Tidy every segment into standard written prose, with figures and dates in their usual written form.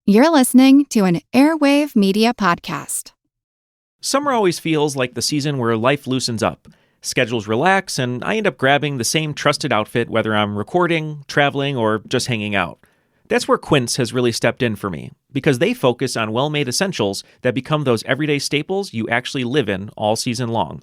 You're listening to an Airwave Media podcast. Summer always feels like the season where life loosens up. Schedules relax, and I end up grabbing the same trusted outfit whether I'm recording, traveling, or just hanging out. That's where Quince has really stepped in for me, because they focus on well-made essentials that become those everyday staples you actually live in all season long.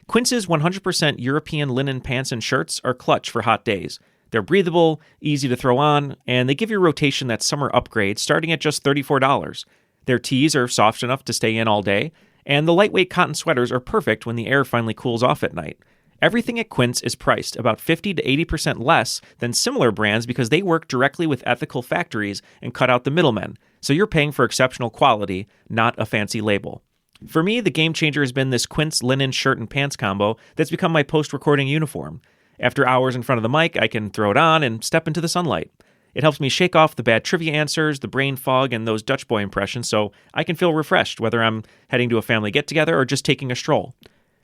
Quince's 100% European linen pants and shirts are clutch for hot days. They're breathable, easy to throw on, and they give your rotation that summer upgrade starting at just $34. Their tees are soft enough to stay in all day, and the lightweight cotton sweaters are perfect when the air finally cools off at night. Everything at Quince is priced about 50 to 80% less than similar brands because they work directly with ethical factories and cut out the middlemen, so you're paying for exceptional quality, not a fancy label. For me, the game changer has been this Quince linen shirt and pants combo that's become my post-recording uniform. After hours in front of the mic, I can throw it on and step into the sunlight. It helps me shake off the bad trivia answers, the brain fog, and those Dutch boy impressions so I can feel refreshed whether I'm heading to a family get-together or just taking a stroll.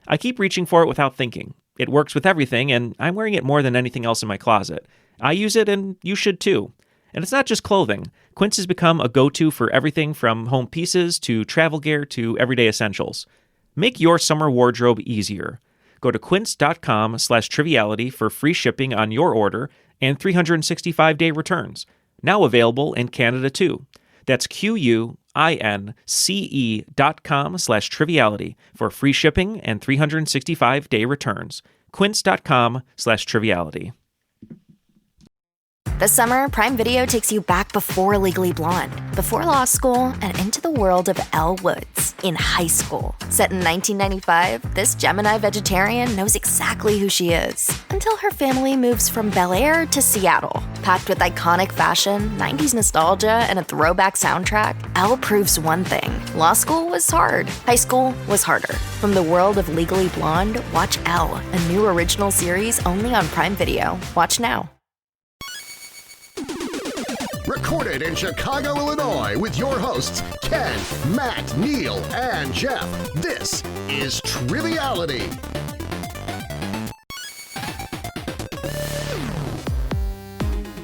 I keep reaching for it without thinking. It works with everything, and I'm wearing it more than anything else in my closet. I use it, and you should too. And it's not just clothing. Quince has become a go-to for everything from home pieces to travel gear to everyday essentials. Make your summer wardrobe easier. Go to quince.com/triviality for free shipping on your order and 365-day returns. Now available in Canada too. That's QUINCE.com/triviality for free shipping and 365-day returns. Quince.com/triviality. This summer, Prime Video takes you back before Legally Blonde, before law school, and into the world of Elle Woods in high school. Set in 1995, this Gemini vegetarian knows exactly who she is until her family moves from Bel Air to Seattle. Packed with iconic fashion, 90s nostalgia, and a throwback soundtrack, Elle proves one thing. Law school was hard. High school was harder. From the world of Legally Blonde, watch Elle, a new original series only on Prime Video. Watch now. Recorded in Chicago, Illinois, with your hosts, Ken, Matt, Neal, and Jeff. This is Triviality.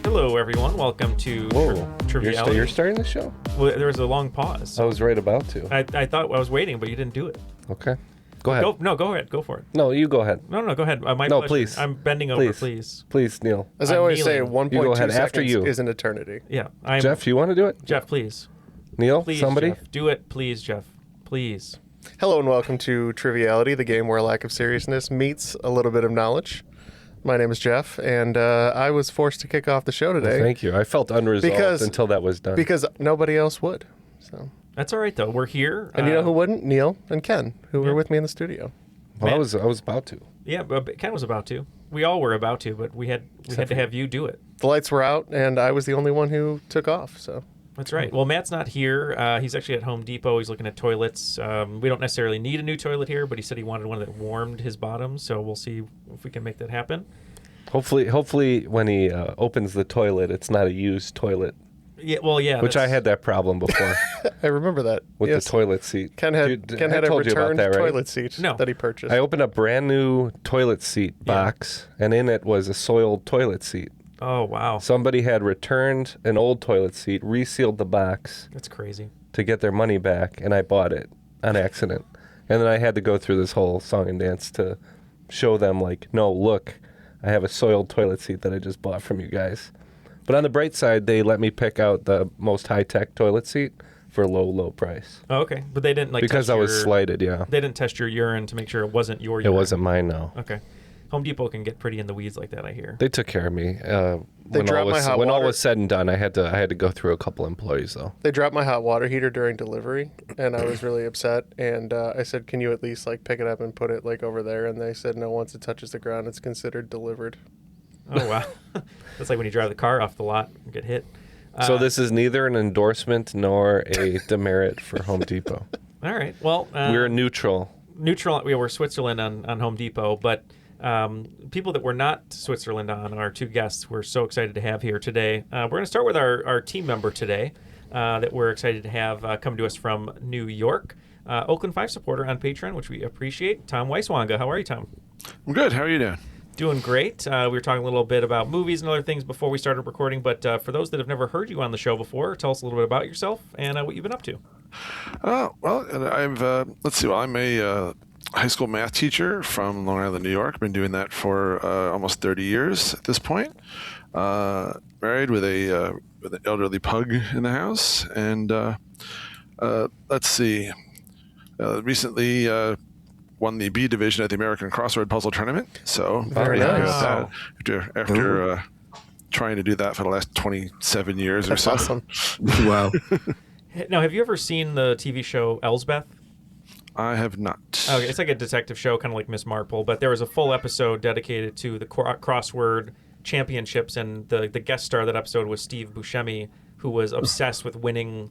Hello, everyone. Welcome to Triviality. You're starting the show? Well, there was a long pause. I was right about to. I thought I was waiting, but you didn't do it. Okay. Go ahead. Go ahead. Go for it. No, you go ahead. No, go ahead. My No, pleasure. please. I'm bending over, please. Please, Neal. As I always say, kneeling. 1.2 You go ahead. seconds After you. is an eternity. Yeah. Jeff, you want to do it? Jeff, please. Neal, Please, somebody? Jeff. Do it, please, Jeff. Please. Hello and welcome to Triviality, the game where a lack of seriousness meets a little bit of knowledge. My name is Jeff, and I was forced to kick off the show today. Well, thank you. I felt unresolved until that was done. Because nobody else would. So. That's all right, though. We're here. And you know who wouldn't? Neal and Ken, who were with me in the studio. Well, I was about to. Yeah, but Ken was about to. We all were about to, but we had to have you do it. The lights were out, and I was the only one who took off. So that's right. Well, Matt's not here. He's actually at Home Depot. He's looking at toilets. We don't necessarily need a new toilet here, but he said he wanted one that warmed his bottom. So we'll see if we can make that happen. Hopefully, when he opens the toilet, it's not a used toilet. Yeah, well, yeah. Which I had that problem before. I remember that. With the toilet seat. Ken had a returned toilet seat that he purchased. I opened a brand new toilet seat box, and in it was a soiled toilet seat. Oh, wow. Somebody had returned an old toilet seat, resealed the box. That's crazy. To get their money back, and I bought it on accident. And then I had to go through this whole song and dance to show them, like, no, look, I have a soiled toilet seat that I just bought from you guys. But on the bright side, they let me pick out the most high-tech toilet seat for a low price. Oh, okay. But they didn't, because I was slighted, yeah. They didn't test your urine to make sure it wasn't your urine. It wasn't mine, no. Okay. Home Depot can get pretty in the weeds like that, I hear. They took care of me. When all was said and done, I had to go through a couple employees, though. They dropped my hot water heater during delivery, and I was really upset. And I said, "Can you at least pick it up and put it over there?" And they said, "No. Once it touches the ground, it's considered delivered." Oh wow, that's like when you drive the car off the lot and get hit. So this is neither an endorsement nor a demerit for Home Depot. All right. Well, we're neutral. We're Switzerland on Home Depot, but people that we're not Switzerland on are two guests we're so excited to have here today. We're going to start with our team member today that we're excited to have come to us from New York. Oakland 5 supporter on Patron, which we appreciate. Tom Weisswange. How are you, Tom? I'm good. How are you doing? Doing great. We were talking a little bit about movies and other things before we started recording, but for those that have never heard you on the show before, tell us a little bit about yourself and what you've been up to. I'm a high school math teacher from Long Island, New York. Been doing that for almost 30 years at this point. Married with an elderly pug in the house, and recently won the B division at the American Crossword Puzzle Tournament. So Very nice. After trying to do that for the last 27 years That's or so. awesome. Wow. Now, have you ever seen the TV show Elsbeth? I have not. Okay, it's like a detective show, kind of like Miss Marple, but there was a full episode dedicated to the crossword championships, and the guest star of that episode was Steve Buscemi, who was obsessed with winning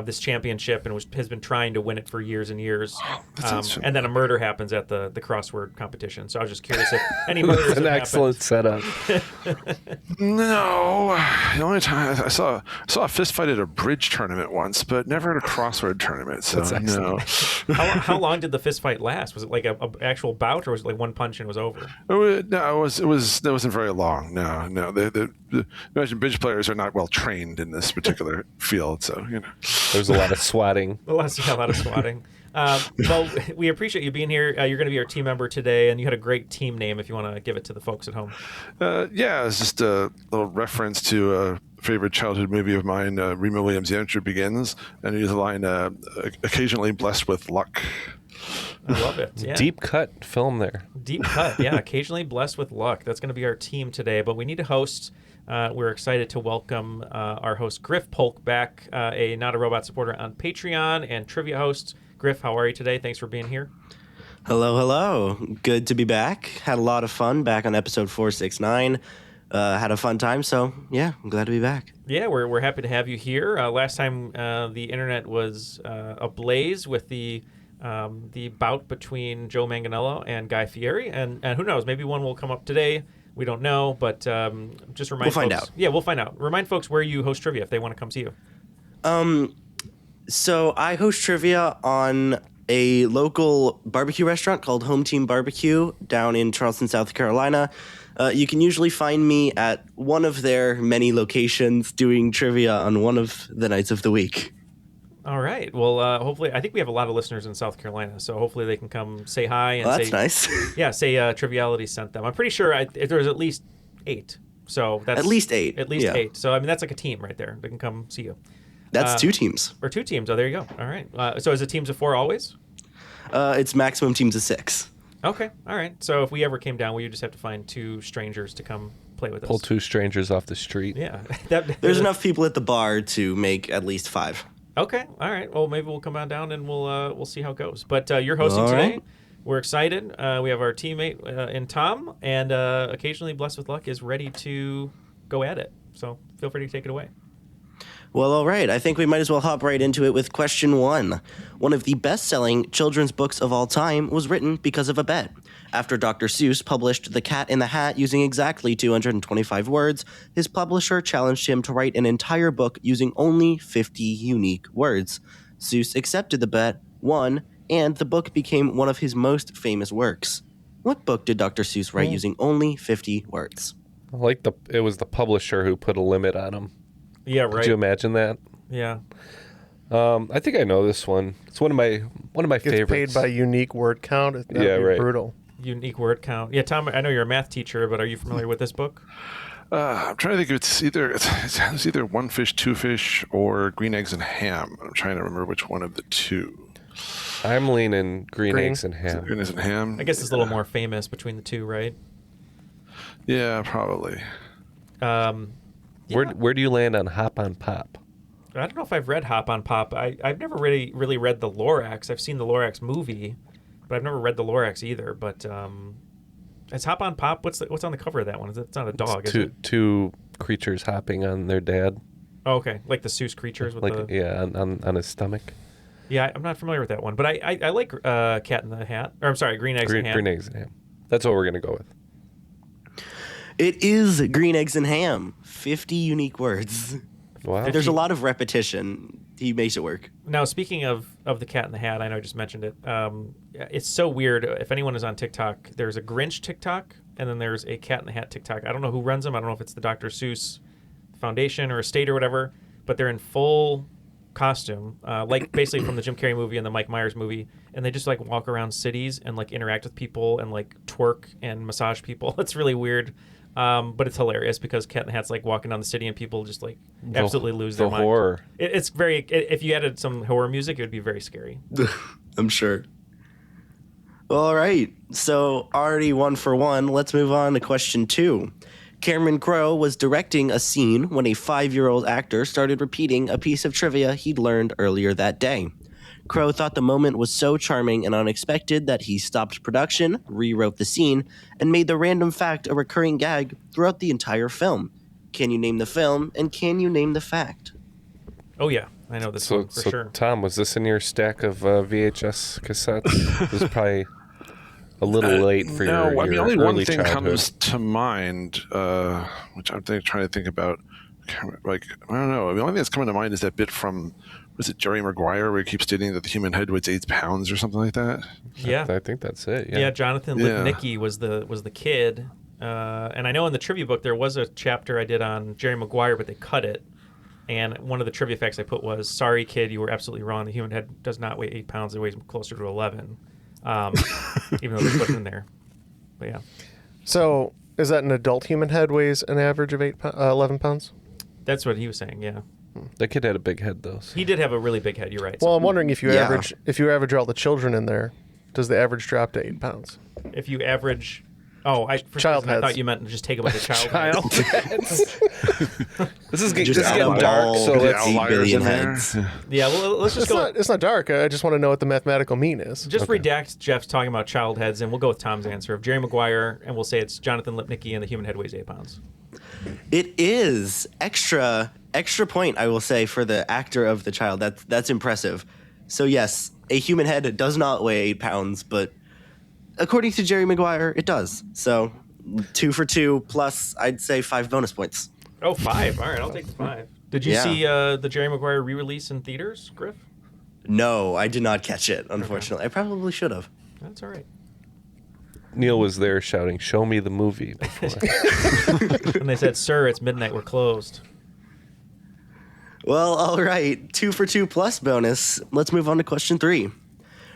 this championship and has been trying to win it for years and years. And then a murder happens at the crossword competition. So I was just curious if any murders An have excellent setup. No, the only time I saw a fist fight at a bridge tournament once, but never at a crossword tournament. So no. How long did the fist fight last? Was it like a actual bout, or was it like one punch and it was over? That wasn't very long. No. The imagine bridge players are not well trained in this particular field, so There's a lot of swatting. A lot of swatting. Well, we appreciate you being here. You're going to be our team member today, and you had a great team name if you want to give it to the folks at home. It's just a little reference to a favorite childhood movie of mine, Remo Williams' The Adventure Begins, and he used the line, occasionally blessed with luck. I love it. Yeah. Deep cut film there. Deep cut, yeah. Occasionally blessed with luck. That's going to be our team today, but we need a host. We're excited to welcome our host, Griff Polk, back, a Not a Robot supporter on Patreon and trivia host. Griff, how are you today? Thanks for being here. Hello. Good to be back. Had a lot of fun back on episode 469. Had a fun time, so yeah, I'm glad to be back. Yeah, we're happy to have you here. Last time the internet was ablaze with the bout between Joe Manganiello and Guy Fieri, and who knows, maybe one will come up today. We don't know, but just remind folks. We'll find out. Yeah, we'll find out. Remind folks where you host trivia if they want to come see you. So I host trivia on a local barbecue restaurant called Home Team Barbecue down in Charleston, South Carolina. You can usually find me at one of their many locations doing trivia on one of the nights of the week. All right. Well, hopefully, I think we have a lot of listeners in South Carolina, so hopefully they can come say hi and that's nice. Yeah, say Triviality sent them. I'm pretty sure there's at least 8. So that's at least 8. At least 8. So I mean, that's like a team right there. They can come see you. That's 2 teams. Or 2 teams. Oh, there you go. All right. So is it teams of 4 always? It's maximum teams of 6. Okay. All right. So if we ever came down, we would just have to find 2 strangers to come play with us. Pull 2 strangers off the street. Yeah. There's enough people at the bar to make at least 5. Okay. All right. Well, maybe we'll come on down and we'll see how it goes. But you're hosting All today. right. We're excited. We have our teammate in Tom, and occasionally Blessed with Luck is ready to go at it. So feel free to take it away. Well, all right. I think we might as well hop right into it with question 1. One of the best-selling children's books of all time was written because of a bet. After Dr. Seuss published The Cat in the Hat using exactly 225 words, his publisher challenged him to write an entire book using only 50 unique words. Seuss accepted the bet, won, and the book became one of his most famous works. What book did Dr. Seuss write using only 50 words? It was the publisher who put a limit on him. Yeah, right. Could you imagine that? Yeah. I think I know this one. It's one of my Gets favorites. paid by unique word count. That'd be right. brutal. Unique word count. Yeah, Tom, I know you're a math teacher, but are you familiar with this book? I'm trying to think if it's either One Fish, Two Fish, or Green Eggs and Ham. I'm trying to remember which one of the 2. I'm leaning green eggs and ham. Green Eggs and Ham. I guess it's a little more famous between the 2, right? Yeah, probably. Where do you land on Hop on Pop? I don't know if I've read Hop on Pop. I've never really read the Lorax. I've seen the Lorax movie, but I've never read the Lorax either. But is Hop on Pop? What's on the cover of that one? It's not a dog, is it? 2 creatures hopping on their dad. Oh, okay. Like the Seuss creatures with on his stomach. Yeah, I'm not familiar with that one, but I like Cat in the Hat. Or I'm sorry, Green Eggs and Ham. Green Eggs and Ham. That's what we're gonna go with. It is Green Eggs and Ham. 50 unique words. Wow. There's a lot of repetition. He makes it work. Now, speaking of the Cat in the Hat, I know I just mentioned it. It's so weird. If anyone is on TikTok, there's a Grinch TikTok, and then there's a Cat in the Hat TikTok. I don't know who runs them. I don't know if it's the Dr. Seuss Foundation or estate or whatever, but they're in full costume, like basically from the Jim Carrey movie and the Mike Myers movie, and they just like walk around cities and like interact with people and like twerk and massage people. It's really weird, but it's hilarious because Cat in the Hat's like walking down the city and people just like absolutely lose their mind. Horror. It's very. If you added some horror music, it would be very scary. I'm sure. All right, so already 1 for 1. Let's move on to question 2. Cameron Crowe was directing a scene when a 5-year-old actor started repeating a piece of trivia he'd learned earlier that day. Crowe thought the moment was so charming and unexpected that he stopped production, rewrote the scene, and made the random fact a recurring gag throughout the entire film. Can you name the film, and can you name the fact? Oh yeah, I know this one for sure. Tom, was this in your stack of VHS cassettes? It was probably a little late for your only early one thing childhood. comes to mind, which I'm trying to think about. Like, I don't know. The only thing that's coming to mind is that bit from, was it Jerry Maguire, where he keeps stating that the human head weighs 8 pounds or something like that? Yeah, I think that's it. Yeah, Jonathan Lipnicki was the kid, and I know in the trivia book there was a chapter I did on Jerry Maguire, but they cut it. And one of the trivia facts I put was, "Sorry, kid, you were absolutely wrong. The human head does not weigh 8 pounds; it weighs closer to 11." Even though they put it in there, but yeah. So is that an adult human head weighs an average of 11 pounds? That's what he was saying. Yeah, that kid had a big head though. So. He did have a really big head. You're right. Well, I'm wondering if you average all the children in there, does the average drop to 8 pounds? If you average, I thought you meant just take a bunch of child heads. This is Just getting dark. So let's 8 billion heads. Yeah, well, let's just go. It's not dark. I just want to know what the mathematical mean is. Just redact Jeff's talking about child heads, and we'll go with Tom's answer of Jerry Maguire, and we'll say it's Jonathan Lipnicki, and the human head weighs 8 pounds. It is extra point, I will say, for the actor of the child. That's impressive. So yes, a human head does not weigh 8 pounds, but according to Jerry Maguire, it does. So 2 for 2 plus, I'd say 5 bonus points. Oh, 5. All right, I'll take the 5. Did you see the Jerry Maguire re-release in theaters, Griff? No, I did not catch it, unfortunately. I probably should have. That's all right. Neal was there shouting, "Show me the movie." And they said, "Sir, it's midnight. We're closed." Well, all right. 2 for 2 plus bonus. Let's move on to question 3.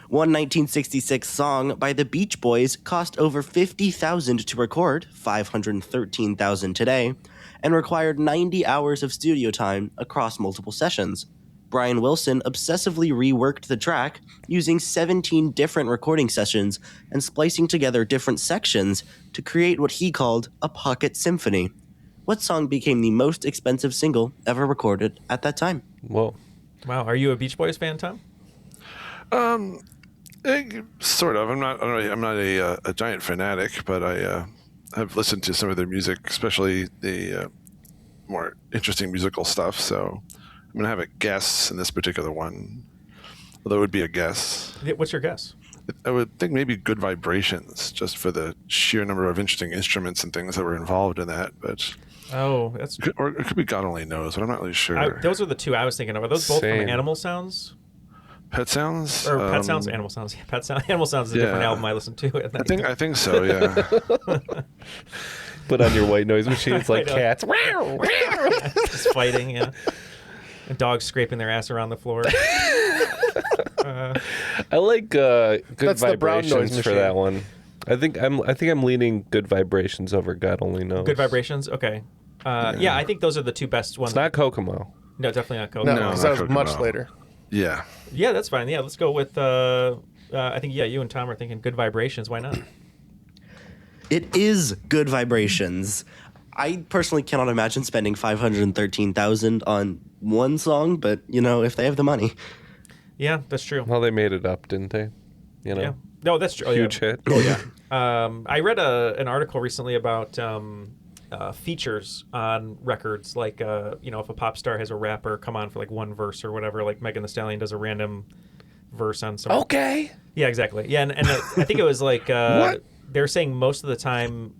One 1966 song by the Beach Boys cost over $50,000 to record, $513,000 today, and required 90 hours of studio time across multiple sessions. Brian Wilson obsessively reworked the track using 17 different recording sessions and splicing together different sections to create what he called a pocket symphony. What song became the most expensive single ever recorded at that time? Whoa. Wow, are you a Beach Boys fan, Tom? Sort of. I'm not a giant fanatic, but I have listened to some of their music, especially the more interesting musical stuff. So I'm going to have a guess in this particular one, although it would be a guess. What's your guess? I would think maybe Good Vibrations, just for the sheer number of interesting instruments and things that were involved in that. But or it could be God Only Knows, but I'm not really sure. Those are the two I was thinking of. Are those both from Animal Sounds? Pet Sounds? Or Pet Sounds, Animal Sounds. Yeah, Animal Sounds is a different album I listen to. I think so, yeah. Put on your white noise machine. It's like cats. Just fighting, yeah. And dogs scraping their ass around the floor. I like Good That's the brown noise Vibrations for machine. that one. I think I'm leaning Good Vibrations over God Only Knows. Good Vibrations? Okay. Yeah, I think those are the two best ones. It's not Kokomo. No, definitely not Kokomo. No, because that was much later. Yeah. Yeah, that's fine. Yeah, let's go with, I think, you and Tom are thinking Good Vibrations. Why not? It is Good Vibrations. I personally cannot imagine spending $513,000 on one song, but, if they have the money. Yeah, that's true. Well, they made it up, didn't they? Yeah. No, that's true. Huge hit. Oh, yeah. I read an article recently about features on records, like if a pop star has a rapper come on for like one verse or whatever, like Megan Thee Stallion does a random verse on some. Okay. Yeah, exactly. Yeah, and I think it was like they're saying most of the time,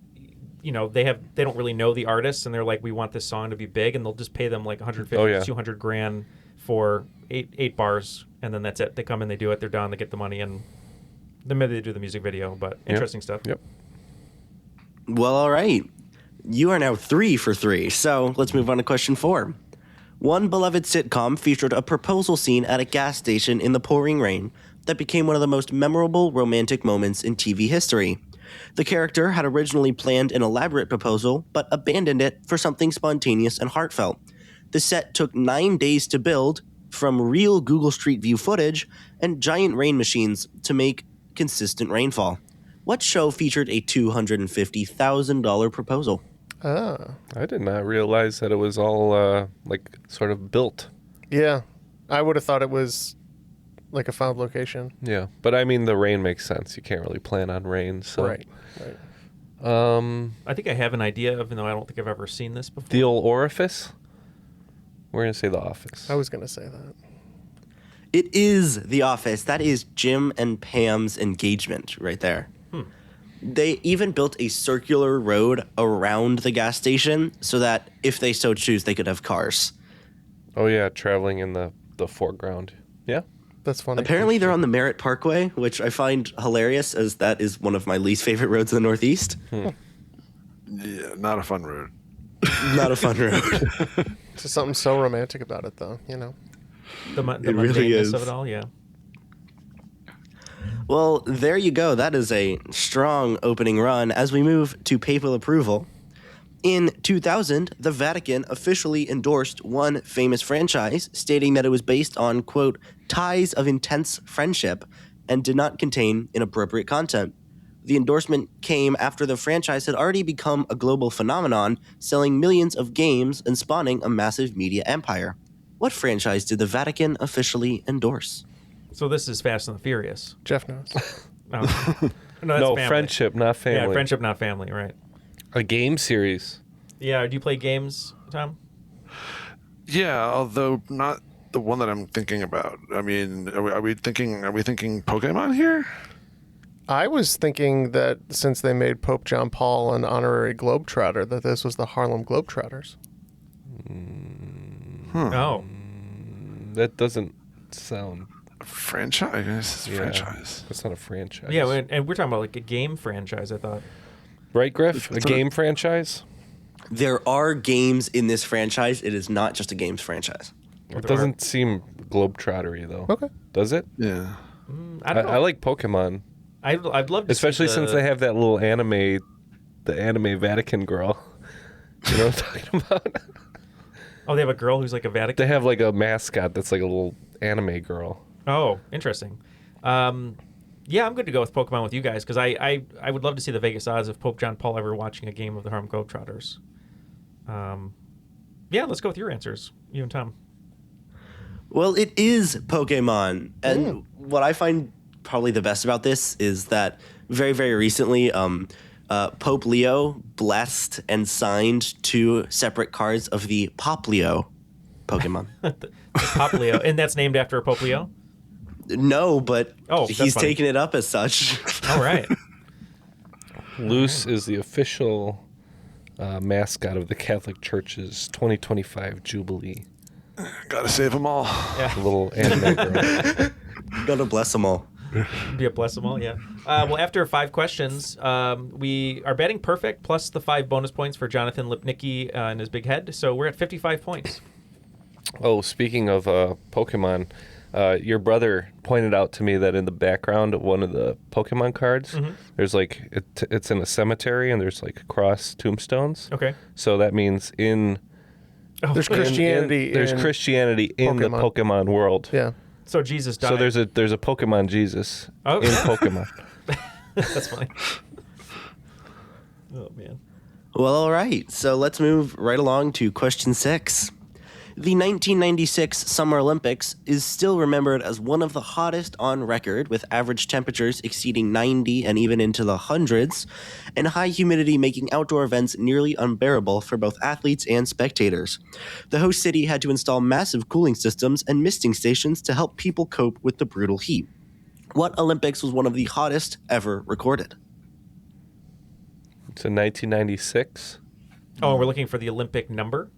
they don't really know the artists, and they're like, we want this song to be big, and they'll just pay them like 150, 200 grand for eight bars, and then that's it. They come in, they do it, they're done, they get the money, and then maybe they do the music video. But interesting stuff. Yep. Well, all right. You are now 3 for 3, so let's move on to question 4. One beloved sitcom featured a proposal scene at a gas station in the pouring rain that became one of the most memorable romantic moments in TV history. The character had originally planned an elaborate proposal, but abandoned it for something spontaneous and heartfelt. The set took 9 days to build, from real Google Street View footage and giant rain machines to make consistent rainfall. What show featured a $250,000 proposal? I did not realize that it was all like sort of built. Yeah. I would have thought it was like a found location. Yeah, but I mean the rain makes sense. You can't really plan on rain, so Right. I think I have an idea, even though I don't think I've ever seen this before. The old orifice. We're gonna say The Office. I was going to say that. It is The Office. That is Jim and Pam's engagement right there. They even built a circular road around the gas station so that if they so choose, they could have cars. Oh yeah, traveling in the foreground. Yeah. That's funny. Apparently, they're on the Merritt Parkway, which I find hilarious, as that is one of my least favorite roads in the Northeast. Yeah, not a fun road. Not a fun road. There's something so romantic about it, though, you know. The It really mundaneness is. of it all, yeah. Well, there you go. That is a strong opening run as we move to papal approval. In 2000, the Vatican officially endorsed one famous franchise, stating that it was based on, quote, ties of intense friendship and did not contain inappropriate content. The endorsement came after the franchise had already become a global phenomenon, selling millions of games and spawning a massive media empire. What franchise did the Vatican officially endorse? So this is Fast and the Furious. Jeff knows. No, no, that's No, family. friendship, not family. Yeah, friendship, not family, right. A game series. Yeah, do you play games, Tom? Yeah, although not the one that I'm thinking about. I mean, are we thinking Pokemon here? I was thinking that since they made Pope John Paul an honorary Globetrotter, that this was the Harlem Globetrotters. Oh. That doesn't sound. Franchise? I guess it's a Yeah, franchise. That's not a franchise. Yeah, and we're talking about like a game franchise, I thought. Right, Griff? A It's game franchise? There are games in this franchise. It is not just a games franchise. It doesn't seem globetrottery though. Okay. Does it? Yeah. I don't know. I like Pokemon, I'd love to see especially since they have that little anime, the anime Vatican girl. You know what I'm talking about? Oh, they have a girl who's like a Vatican. They have like a mascot that's like a little anime girl. Oh, interesting. Yeah, I'm good to go with Pokemon with you guys because I would love to see the Vegas odds of Pope John Paul ever watching a game of the Harlem Globetrotters. Yeah, let's go with your answers, you and Tom. Well, it is Pokemon. And what I find probably the best about this is that very, very recently, Pope Leo blessed and signed 2 separate cards of the Pop Leo Pokemon. The Pop Leo, and that's named after Pope Leo? No, but Oh, that's he's funny. taken it up as such. All right. Luce is the official mascot of the Catholic Church's 2025 Jubilee. Gotta save them all. The little anime girl. Gotta bless them all. Be a bless them all, yeah. Well, after 5 questions, we are batting perfect, plus the 5 bonus points for Jonathan Lipnicki and his big head. So we're at 55 points. Oh, speaking of Pokemon, your brother pointed out to me that in the background of one of the Pokemon cards, there's like it's in a cemetery and there's like cross tombstones. Okay. So that means There's Christianity. there's in Christianity in the Pokemon. Pokemon world. Yeah. So Jesus died. So there's a Pokemon Jesus Oh. in Pokemon. That's funny. Oh, man. Well, all right. So let's move right along to question 6. The 1996 Summer Olympics is still remembered as one of the hottest on record, with average temperatures exceeding 90 and even into the hundreds, and high humidity making outdoor events nearly unbearable for both athletes and spectators. The host city had to install massive cooling systems and misting stations to help people cope with the brutal heat. What Olympics was one of the hottest ever recorded? It's in 1996. Oh, we're looking for the Olympic number?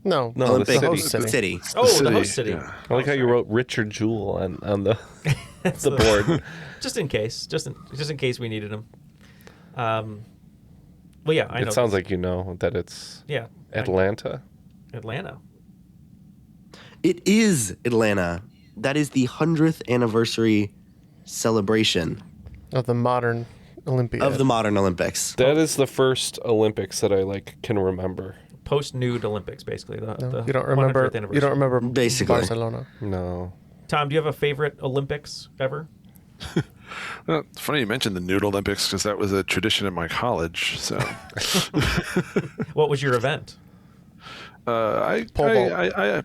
No. No, Olympic the host city. city. Oh, the host city. Yeah. I like how you wrote Richard Jewell on the the board. Just in case. Just in case we needed him. Well, yeah, I know. It sounds like you know that it's Atlanta. Atlanta. It is Atlanta. That is the 100th anniversary celebration Of the modern Olympiad. of the modern Olympics. That is the first Olympics that I can remember. Post-nude Olympics, basically. The You don't remember? 100th anniversary. You don't remember Basically. Barcelona? No. Tom, do you have a favorite Olympics ever? Well, it's funny you mentioned the Nude Olympics because that was a tradition in my college. So What was your event? I Pole vault. I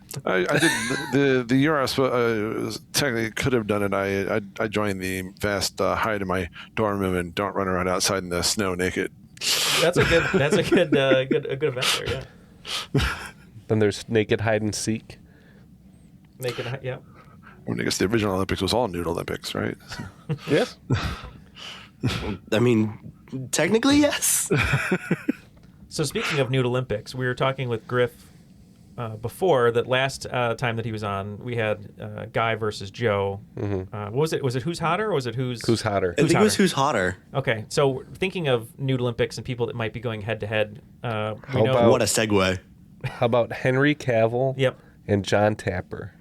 did the year I was technically could have done it. I joined the vast hide in my dorm room and don't run around outside in the snow naked. That's a good event there. Yeah. Then there's naked hide and seek. Naked, yeah. I mean, I guess the original Olympics was all Nude Olympics, right? So. Yes. I mean, technically, yes. So speaking of nude Olympics, we were talking with Griff before that last time that he was on. We had Guy versus Joe. Mm-hmm. What was it? Was it who's hotter or was it who's hotter? I think it was who's hotter. Okay, so thinking of nude Olympics and people that might be going head to head. about- What a segue. How about Henry Cavill? Yep. And John Tapper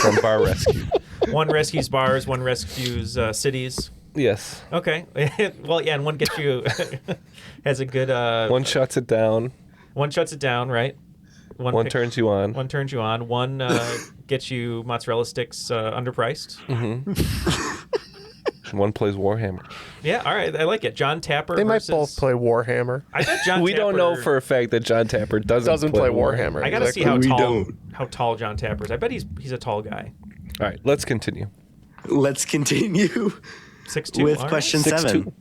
from Bar Rescue? One rescues bars, one rescues cities. Yes. Okay. Well, yeah, and one gets you has a good. One shuts it down. One shuts it down, right? One turns you on. One turns you on. One gets you mozzarella sticks underpriced. One plays Warhammer. Yeah, all right, I like it. John Tapper. They might versus- both play Warhammer. I bet John. We Tapper, don't know for a fact that John Tapper doesn't play Warhammer. I gotta Exactly. see how We tall don't. how tall John Tapper is. I bet he's a tall guy. All right, let's continue. Let's continue 6'2". with all right. question 6'2". 7.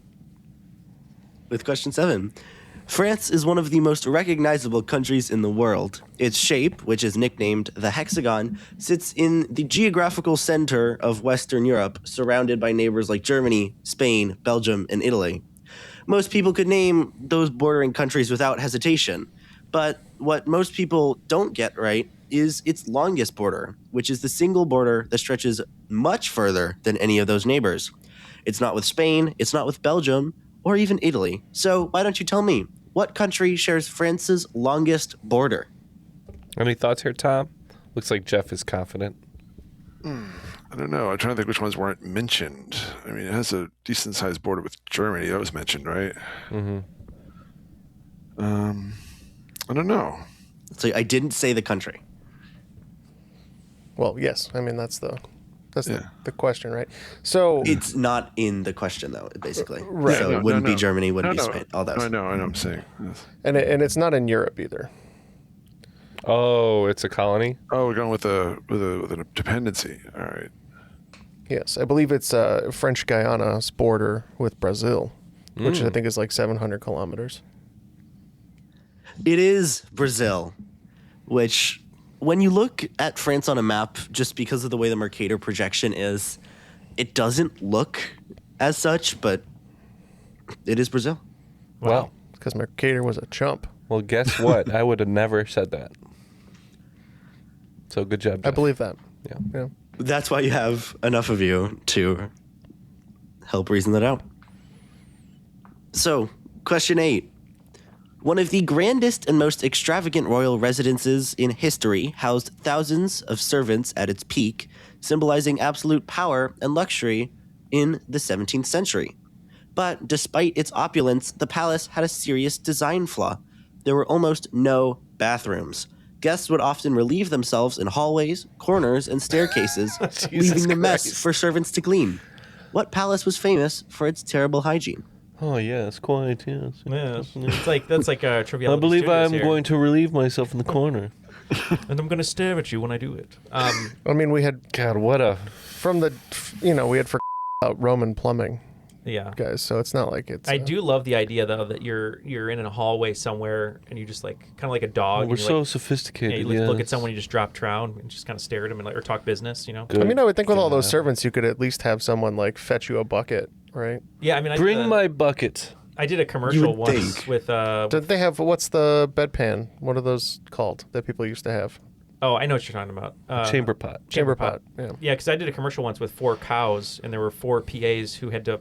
With question 7. France is one of the most recognizable countries in the world. Its shape, which is nicknamed the hexagon, sits in the geographical center of Western Europe, surrounded by neighbors like Germany, Spain, Belgium, and Italy. Most people could name those bordering countries without hesitation, but what most people don't get right is its longest border, which is the single border that stretches much further than any of those neighbors. It's not with Spain, it's not with Belgium, or even Italy. So why don't you tell me, what country shares France's longest border? Any thoughts here, Tom? Looks like Jeff is confident. I don't know. I'm trying to think which ones weren't mentioned. I mean, it has a decent sized border with Germany. That was mentioned, right? Mm-hmm. I don't know. So I didn't say the country. Well, yes. I mean, that's the Yeah. the question, right? So It's not in the question, though, basically. Right. So No, it wouldn't no, be no. Germany, wouldn't No, be no. Spain, all those. I know what I'm saying. Yes. and it's not in Europe either. Oh, it's a colony? Oh, we're going with a dependency. All right. Yes, I believe it's French Guyana's border with Brazil, which I think is like 700 kilometers. It is Brazil, which, when you look at France on a map, just because of the way the Mercator projection is, it doesn't look as such, but it is Brazil. Wow. Because Mercator was a chump. Well, guess what? I would have never said that. So good job, Jeff. I believe that. Yeah. Yeah. That's why you have enough of you to help reason that out. So, question 8. One of the grandest and most extravagant royal residences in history housed thousands of servants at its peak, symbolizing absolute power and luxury in the 17th century. But despite its opulence, the palace had a serious design flaw. There were almost no bathrooms. Guests would often relieve themselves in hallways, corners, and staircases, leaving the mess for servants to clean. What palace was famous for its terrible hygiene? Oh, yes, quite, yes. Yeah, it's like that's like a Triviality. I believe Studios I'm here. going to relieve myself in the corner. and I'm going to stare at you when I do it. I mean, we had God, what a... from the, we had for Roman plumbing Yeah. guys, so it's not like it's. I do love the idea though that you're in a hallway somewhere and you just like kind of like a dog. We're and you, so like, sophisticated, you look at someone, you just drop trown and just kind of stare at him and or talk business, Good. I mean, I would think with all those God. servants, you could at least have someone like fetch you a bucket, right? Yeah, I mean, Bring my bucket. I did a commercial would once think. with Did they have what's the bedpan? What are those called that people used to have? oh, I know what you're talking about. Chamber pot. Chamber pot. Yeah. Yeah, because I did a commercial once with 4 cows, and there were 4 PAs who had to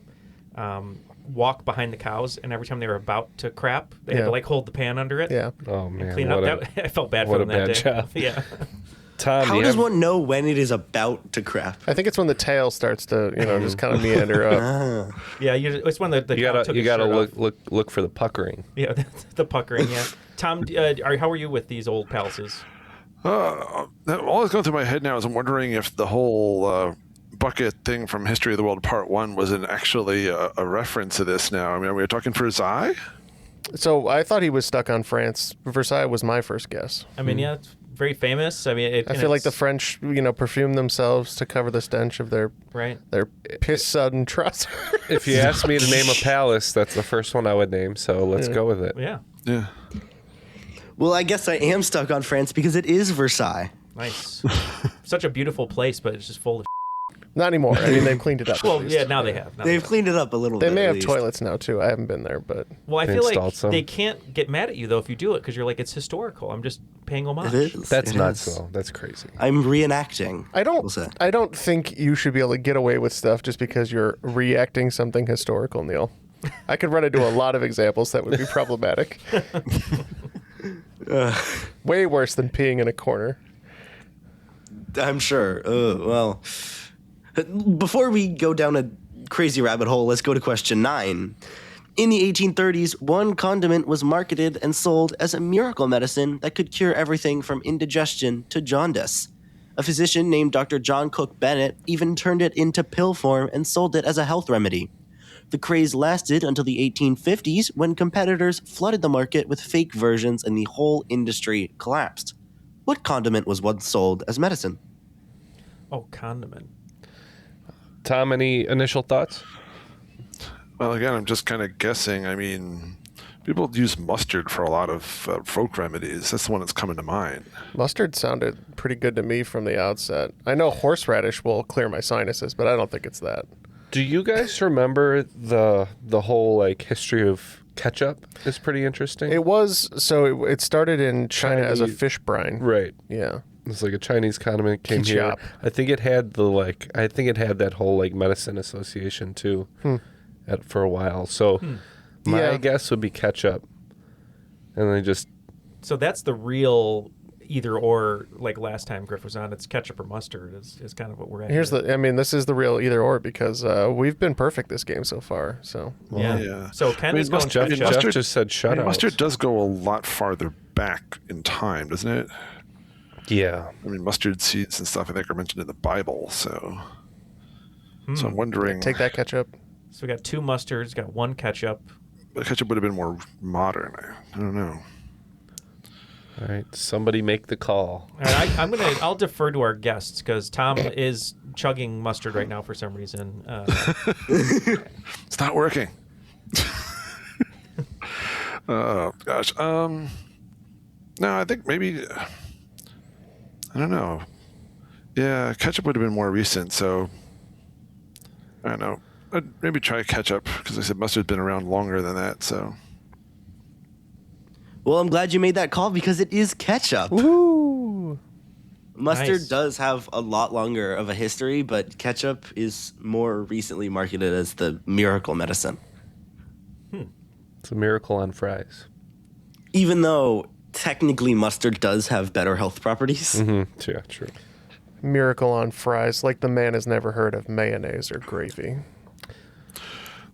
walk behind the cows, and every time they were about to crap, they had to like hold the pan under it. Yeah. Oh man, Clean up. I felt bad for them that day. Job. Yeah. Tom, How does one know when it is about to crap? I think it's when the tail starts to, just kind of meander up. Yeah, it's when the you gotta look for the puckering. Yeah, the puckering. Yeah. Tom, how are you with these old palaces? All that's going through my head now is I'm wondering if the whole bucket thing from History of the World Part 1 wasn't actually a reference to this now. I mean, are we talking Versailles? So I thought he was stuck on France. Versailles was my first guess. I mean, yeah, it's very famous. I mean, I feel like the French, perfume themselves to cover the stench of their piss-sodden trousers. If you asked me to name a palace, that's the first one I would name. So let's go with it. Yeah. Yeah. Well, I guess I am stuck on France because it is Versailles. Nice. Such a beautiful place, but it's just full of. Not anymore. I mean, they've cleaned it up. Well, yeah, now they have. They've cleaned it up a little bit. They may have least. toilets now too. I haven't been there, but well, I feel like some. they can't get mad at you though if you do it because you're like it's historical. I'm just paying homage. It is. That's It nuts, is. though. That's crazy. I'm reenacting. I we'll say. don't think you should be able to get away with stuff just because you're reacting something historical, Neal. I could run into a lot of examples that would be problematic. Way worse than peeing in a corner. I'm sure. Well, before we go down a crazy rabbit hole, let's go to question 9. In the 1830s, one condiment was marketed and sold as a miracle medicine that could cure everything from indigestion to jaundice. A physician named Dr. John Cook Bennett even turned it into pill form and sold it as a health remedy. The craze lasted until the 1850s when competitors flooded the market with fake versions and the whole industry collapsed. What condiment was once sold as medicine? Oh, condiment. Tom, any initial thoughts? Well, again, I'm just kind of guessing. I mean, people use mustard for a lot of folk remedies. That's the one that's coming to mind. Mustard sounded pretty good to me from the outset. I know horseradish will clear my sinuses, but I don't think it's that. Do you guys remember the whole history of ketchup? Is pretty interesting. It started in China as a fish brine. Right. Yeah. It's like a Chinese condiment came here. Ketchup. I think it had that whole medicine association too, for a while. So my guess would be ketchup, and they just. So that's the real either or. Like last time Griff was on, it's ketchup or mustard is kind of what we're at. This is the real either or because we've been perfect this game so far. So Yeah. So Ken is going Jeff ketchup. just said shut up. Mustard does go a lot farther back in time, doesn't it? Yeah. I mean, mustard seeds and stuff I think are mentioned in the Bible, so I'm wondering. take that ketchup. So we got 2 mustards, got 1 ketchup. The ketchup would have been more modern. I don't know. All right, somebody make the call. All right, I'll defer to our guests because Tom is chugging mustard right now for some reason. It's not working. Oh gosh. No, I think maybe. I don't know. Yeah, ketchup would have been more recent, so I don't know. I'd maybe try ketchup because I said mustard's been around longer than that. So. Well, I'm glad you made that call because it is ketchup. Woo! Mustard Nice. does have a lot longer of a history, but ketchup is more recently marketed as the miracle medicine. It's a miracle on fries. Even though technically mustard does have better health properties. Mm-hmm. Yeah, true. Miracle on fries, like the man has never heard of mayonnaise or gravy.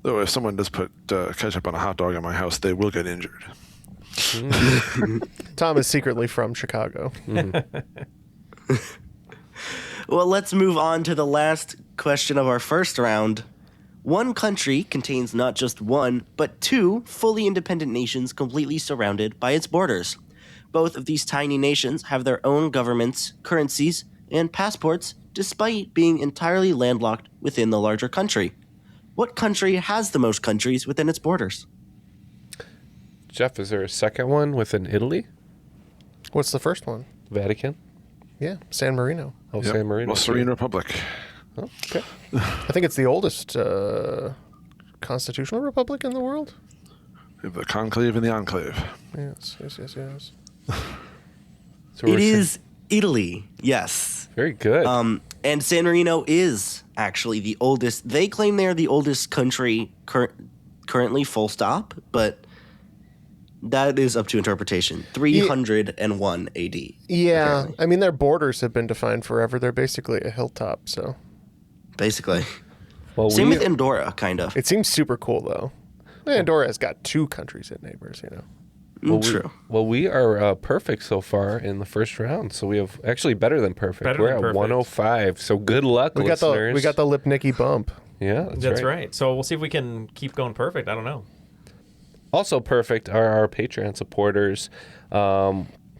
Though if someone does put ketchup on a hot dog in my house, they will get injured. Tom is secretly from Chicago. Well, let's move on to the last question of our first round. One country contains not just one, but 2 fully independent nations completely surrounded by its borders. Both of these tiny nations have their own governments, currencies, and passports, despite being entirely landlocked within the larger country. What country has the most countries within its borders? Jeff, is there a second one within Italy? What's the first one? Vatican? Yeah, San Marino. Oh, San Marino. Well, Serene Republic. Oh, okay. I think it's the oldest constitutional republic in the world. We have the conclave and the enclave. Yes. So It is Italy, yes. Very good. And San Marino is actually the oldest. They claim they're the oldest country currently, full stop, but that is up to interpretation. 301 AD. Yeah, apparently. I mean, their borders have been defined forever. They're basically a hilltop, so. Basically. Well, Same with Andorra, kind of. It seems super cool, though. Andorra has got 2 countries as neighbors, you know. True. We are perfect so far in the first round. So we have actually better than perfect. Better We're than at perfect. 105. So good luck, We got listeners. the Lipnicki Bump. Yeah, That's right. So we'll see if we can keep going perfect. I don't know. Also perfect are our Patreon supporters.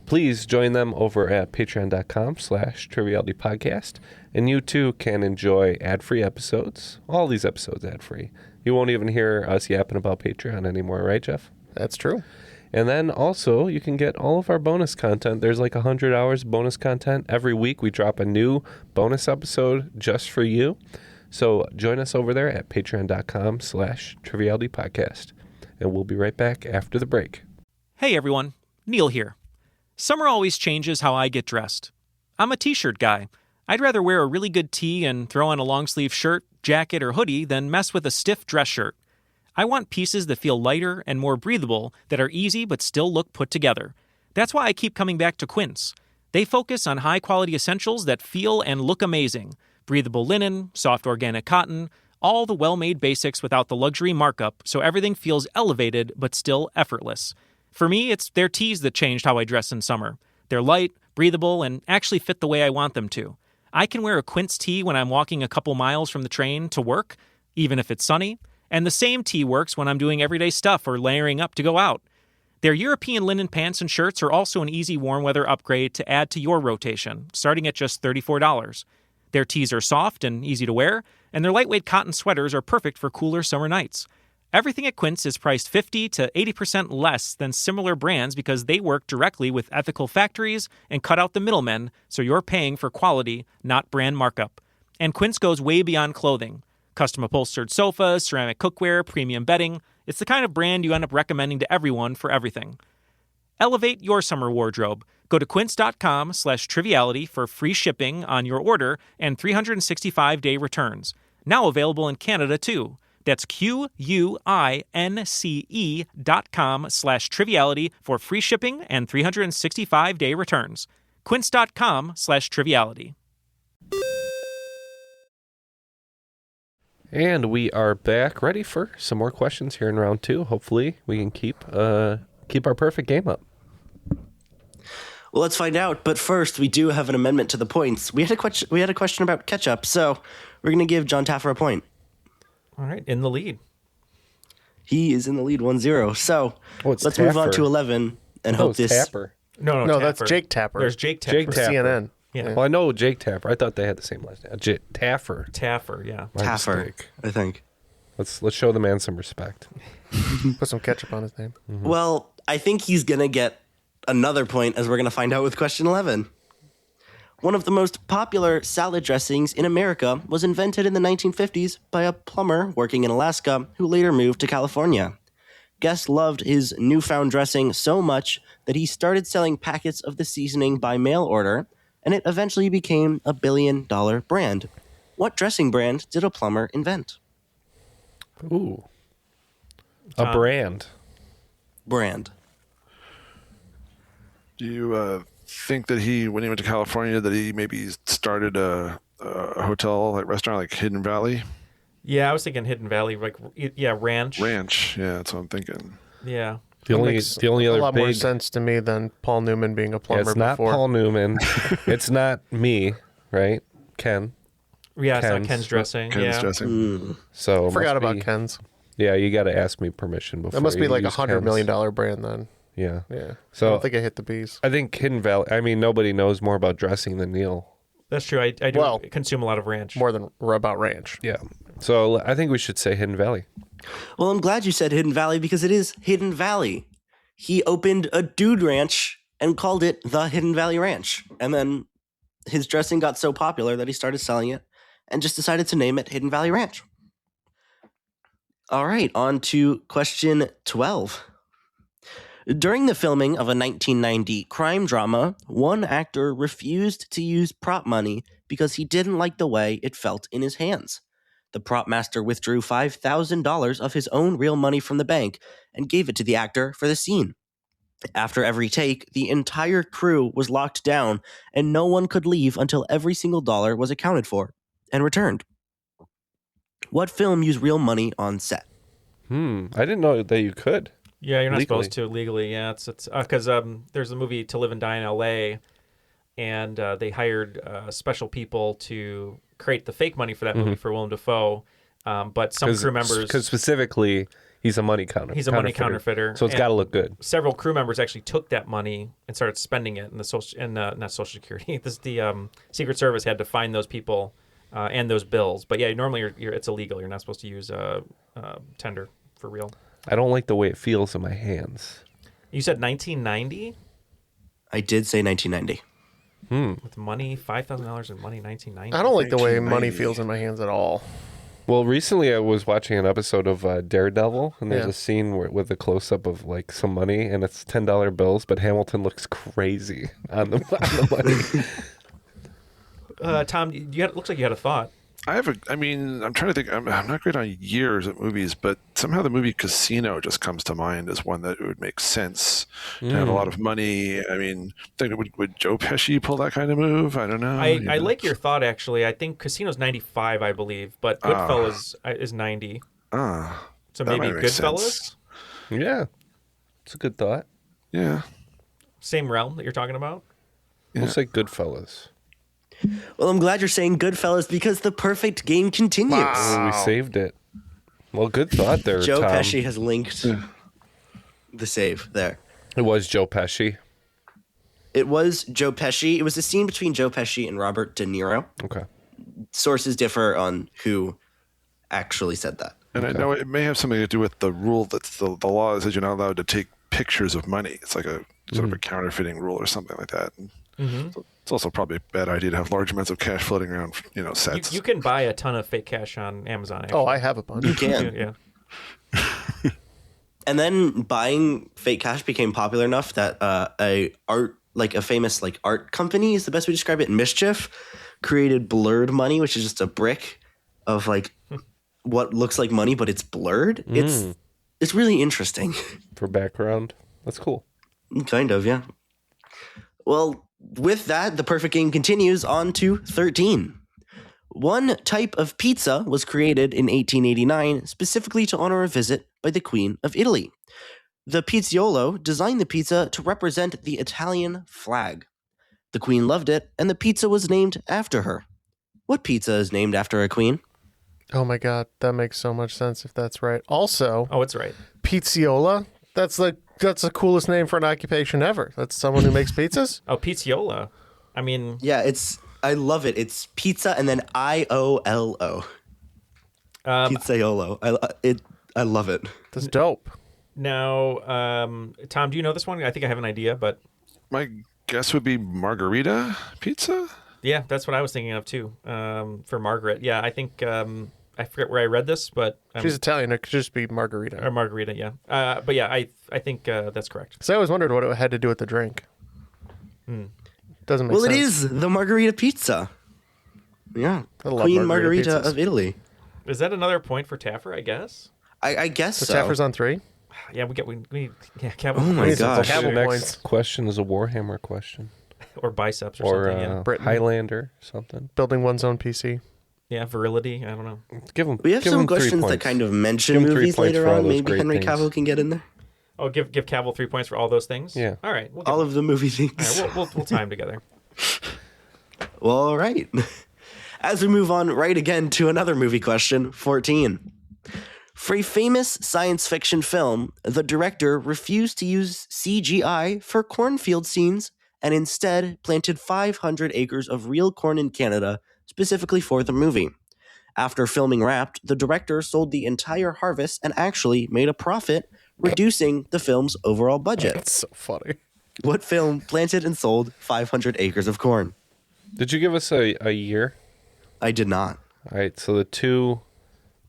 Please join them over at patreon.com/Triviality Podcast. And you too can enjoy ad-free episodes. All these episodes ad-free. You won't even hear us yapping about Patreon anymore, right, Jeff? That's true. And then also you can get all of our bonus content. There's like 100 hours of bonus content. Every week we drop a new bonus episode just for you. So join us over there at patreon.com/Triviality Podcast. And we'll be right back after the break. Hey everyone, Neal here. Summer always changes how I get dressed. I'm a t-shirt guy. I'd rather wear a really good tee and throw on a long-sleeve shirt, jacket, or hoodie than mess with a stiff dress shirt. I want pieces that feel lighter and more breathable, that are easy but still look put together. That's why I keep coming back to Quince. They focus on high-quality essentials that feel and look amazing. Breathable linen, soft organic cotton, all the well-made basics without the luxury markup, so everything feels elevated but still effortless. For me, it's their tees that changed how I dress in summer. They're light, breathable, and actually fit the way I want them to. I can wear a Quince tee when I'm walking a couple miles from the train to work, even if it's sunny. And the same tee works when I'm doing everyday stuff or layering up to go out. Their European linen pants and shirts are also an easy warm weather upgrade to add to your rotation, starting at just $34. Their tees are soft and easy to wear, and their lightweight cotton sweaters are perfect for cooler summer nights. Everything at Quince is priced 50 to 80% less than similar brands because they work directly with ethical factories and cut out the middlemen, so you're paying for quality, not brand markup. And Quince goes way beyond clothing. Custom upholstered sofas, ceramic cookware, premium bedding. It's the kind of brand you end up recommending to everyone for everything. Elevate your summer wardrobe. Go to quince.com/triviality for free shipping on your order and 365-day returns. Now available in Canada too. That's QUINCE.com/triviality for free shipping and 365-day returns. Quince.com/triviality. And we are back, ready for some more questions here in round 2. Hopefully we can keep our perfect game up. Well, let's find out. But first, we do have an amendment to the points. We had a question about ketchup, so we're going to give John Taffer a point. All right, in the lead. He is in the lead 1-0. So let's move on to 11 and hope this. Tapper. No, No, Tapper. that's Jake Tapper. There's Jake Tapper. Jake Tapper. CNN. Yeah. Well, I know Jake Tapper. I thought they had the same last name. Taffer. Taffer, yeah. My Taffer, mistake. I think. Let's show the man some respect. Put some ketchup on his name. Mm-hmm. Well, I think he's going to get another point, as we're going to find out with question 11. One of the most popular salad dressings in America was invented in the 1950s by a plumber working in Alaska who later moved to California. Guests loved his newfound dressing so much that he started selling packets of the seasoning by mail order, and it eventually became a billion-dollar brand. What dressing brand did a plumber invent? Ooh. A brand. Brand. Do you think that when he went to California, that he maybe started a hotel, like restaurant, like Hidden Valley? Yeah, I was thinking Hidden Valley, like, yeah, ranch. Ranch, yeah, that's what I'm thinking. Yeah. The only a other lot big more sense to me than Paul Newman being a plumber it's not before. Paul Newman. It's not me, right? Ken. Yeah, it's not Ken's- Ken's dressing. Ken's yeah. dressing. So it Forgot must about be- Ken's. Yeah, you got to ask me permission before. That must be you like use $100 Ken's. million brand then. Yeah. Yeah. So- I don't think I hit the bees. I think Hidden Valley. I mean, nobody knows more about dressing than Neal. That's true. I do Well, consume a lot of ranch. More than about ranch. Yeah. So I think we should say Hidden Valley. Well, I'm glad you said Hidden Valley because it is Hidden Valley. He opened a dude ranch and called it the Hidden Valley Ranch. And then his dressing got so popular that he started selling it and just decided to name it Hidden Valley Ranch. All right, on to question 12. During the filming of a 1990 crime drama, one actor refused to use prop money because he didn't like the way it felt in his hands. The prop master withdrew $5,000 of his own real money from the bank and gave it to the actor for the scene. After every take, the entire crew was locked down, and no one could leave until every single dollar was accounted for and returned. What film used real money on set? I didn't know that you could. Yeah, you're not Legally. supposed to legally. Yeah, it's because there's a movie To Live and Die in L.A. and they hired special people to create the fake money for that movie for Willem Dafoe. But some crew members, because specifically he's a money counterfeiter. He's a money counterfeiter, so it's got to look good. Several crew members actually took that money and started spending it, and not Social Security. The Secret Service had to find those people and those bills. But yeah, normally it's illegal. You're not supposed to use tender for real. I don't like the way it feels in my hands. You said 1990? I did say 1990. With money, $5,000 in money, 1990. I don't like the way money feels in my hands at all. Well, recently I was watching an episode of Daredevil, and there's Yeah. a scene with a close-up of like some money, and it's $10 bills, but Hamilton looks crazy on the money. Tom, it looks like you had a thought. I'm trying to think. I'm not great on years at movies, but somehow the movie Casino just comes to mind as one that it would make sense to have a lot of money. I mean, would Joe Pesci pull that kind of move? I don't know. I like your thought, actually. I think Casino's 95, I believe, but Goodfellas is 90. So that maybe might make Goodfellas? sense. Yeah, it's a good thought. Yeah. Same realm that you're talking about? Yeah. Looks like Goodfellas. Well, I'm glad you're saying Goodfellas because the perfect game continues. Oh, we saved it. Well, good thought there, Joe Tom. Pesci has linked the save there. It was Joe Pesci. It was Joe Pesci. It was a scene between Joe Pesci and Robert De Niro. Okay. Sources differ on who actually said that. And I know it may have something to do with the rule that's the law that says you're not allowed to take pictures of money. It's like a sort of a counterfeiting rule or something like that. And so it's also probably a bad idea to have large amounts of cash floating around, sets. You can buy a ton of fake cash on Amazon, actually. Oh, I have a bunch. You can. Yeah. And then buying fake cash became popular enough that a famous art company is the best way to describe it. Mischief created blurred money, which is just a brick of what looks like money, but it's blurred. It's really interesting. For background. That's cool. Kind of, yeah. Well, with that, the perfect game continues on to 13. One type of pizza was created in 1889 specifically to honor a visit by the Queen of Italy. The Pizziolo designed the pizza to represent the Italian flag. The Queen loved it, and the pizza was named after her. What pizza is named after a queen? Oh my god, that makes so much sense if that's right. Also, it's right. Pizziola. That's the coolest name for an occupation ever. That's someone who makes pizzas. Oh, Pizziola. I mean, Yeah, I love it. It's pizza and then IOLO. Pizzaiolo. I love it. That's dope. now, Tom, do you know this one? I think I have an idea, but My guess would be margarita pizza. yeah, that's what I was thinking of too. For Margaret, yeah, I think I forget where I read this, but She's Italian. It could just be margarita. or Margarita, yeah. But yeah, I think that's correct. So I always wondered what it had to do with the drink. Doesn't make Well, sense. it is the margarita pizza. Yeah, I love Queen margarita Margarita pizzas. of Italy. Is that another point for Taffer? I guess. I guess So so. Taffer's on 3. Yeah, we need Cavill. Oh my Need some gosh. Cavill The next points. question is a Warhammer question. or biceps or, Or something. Yeah, Britain. Highlander, something. Building one's own PC. yeah, virility. I don't know. Give him. We have give some him 3 questions that points. kind of mention Give him 3 movies points later for all on. those Maybe great Henry things. Cavill can get in there. Oh, give Cavill 3 points for all those things. Yeah. All right. We'll All of the movie things. all right, we'll tie them together. Well, all right. As we move on right again to another movie question, 14. For a famous science fiction film, the director refused to use CGI for cornfield scenes and instead planted 500 acres of real corn in Canada specifically for the movie. After filming wrapped, the director sold the entire harvest and actually made a profit, reducing the film's overall budget. That's so funny. What film planted and sold 500 acres of corn? Did you give us a year? I did not. All right, so the 2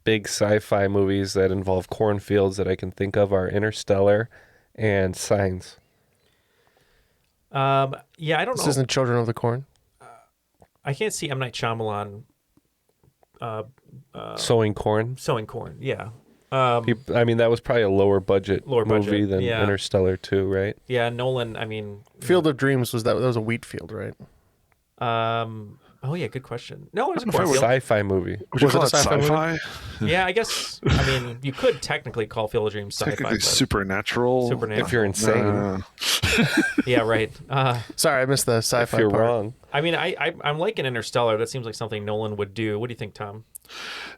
big sci-fi movies that involve cornfields that I can think of are Interstellar and Signs. Yeah, I don't This know. isn't Children of the Corn. I can't see M. Night Shyamalan Sowing Corn. Sowing Corn. Yeah. I mean, that was probably a lower budget movie than yeah. Interstellar 2, right? Yeah, Nolan, I mean... Field of Dreams, that was a wheat field, right? Oh, yeah, good question. No, it was a It's a cornfield. sci-fi movie. Would you Was call it it a sci-fi sci-fi? Yeah, I guess, I mean, you could technically call Field of Dreams sci-fi. Technically but- supernatural. Supernatural. If you're insane. Yeah, right. Sorry, I missed the sci-fi If you're part. wrong. I mean, I'm liking Interstellar. That seems like something Nolan would do. What do you think, Tom?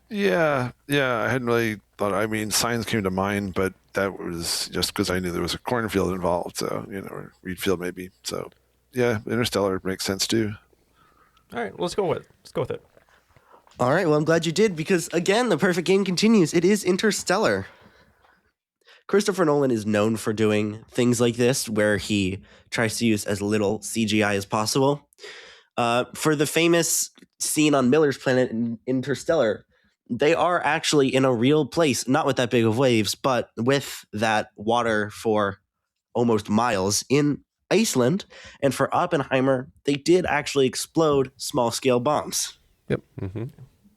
Yeah. I hadn't really thought. I mean, science came to mind, but that was just because I knew there was a cornfield involved. So or wheat field maybe. So yeah, Interstellar makes sense too. All right, let's go with it. All right, well, I'm glad you did because, again, the perfect game continues. It is Interstellar. Christopher Nolan is known for doing things like this where he tries to use as little CGI as possible. For the famous scene on Miller's planet in Interstellar, they are actually in a real place, not with that big of waves, but with that water for almost miles in Iceland. And for Oppenheimer, they did actually explode small-scale bombs. Yep. Mm-hmm.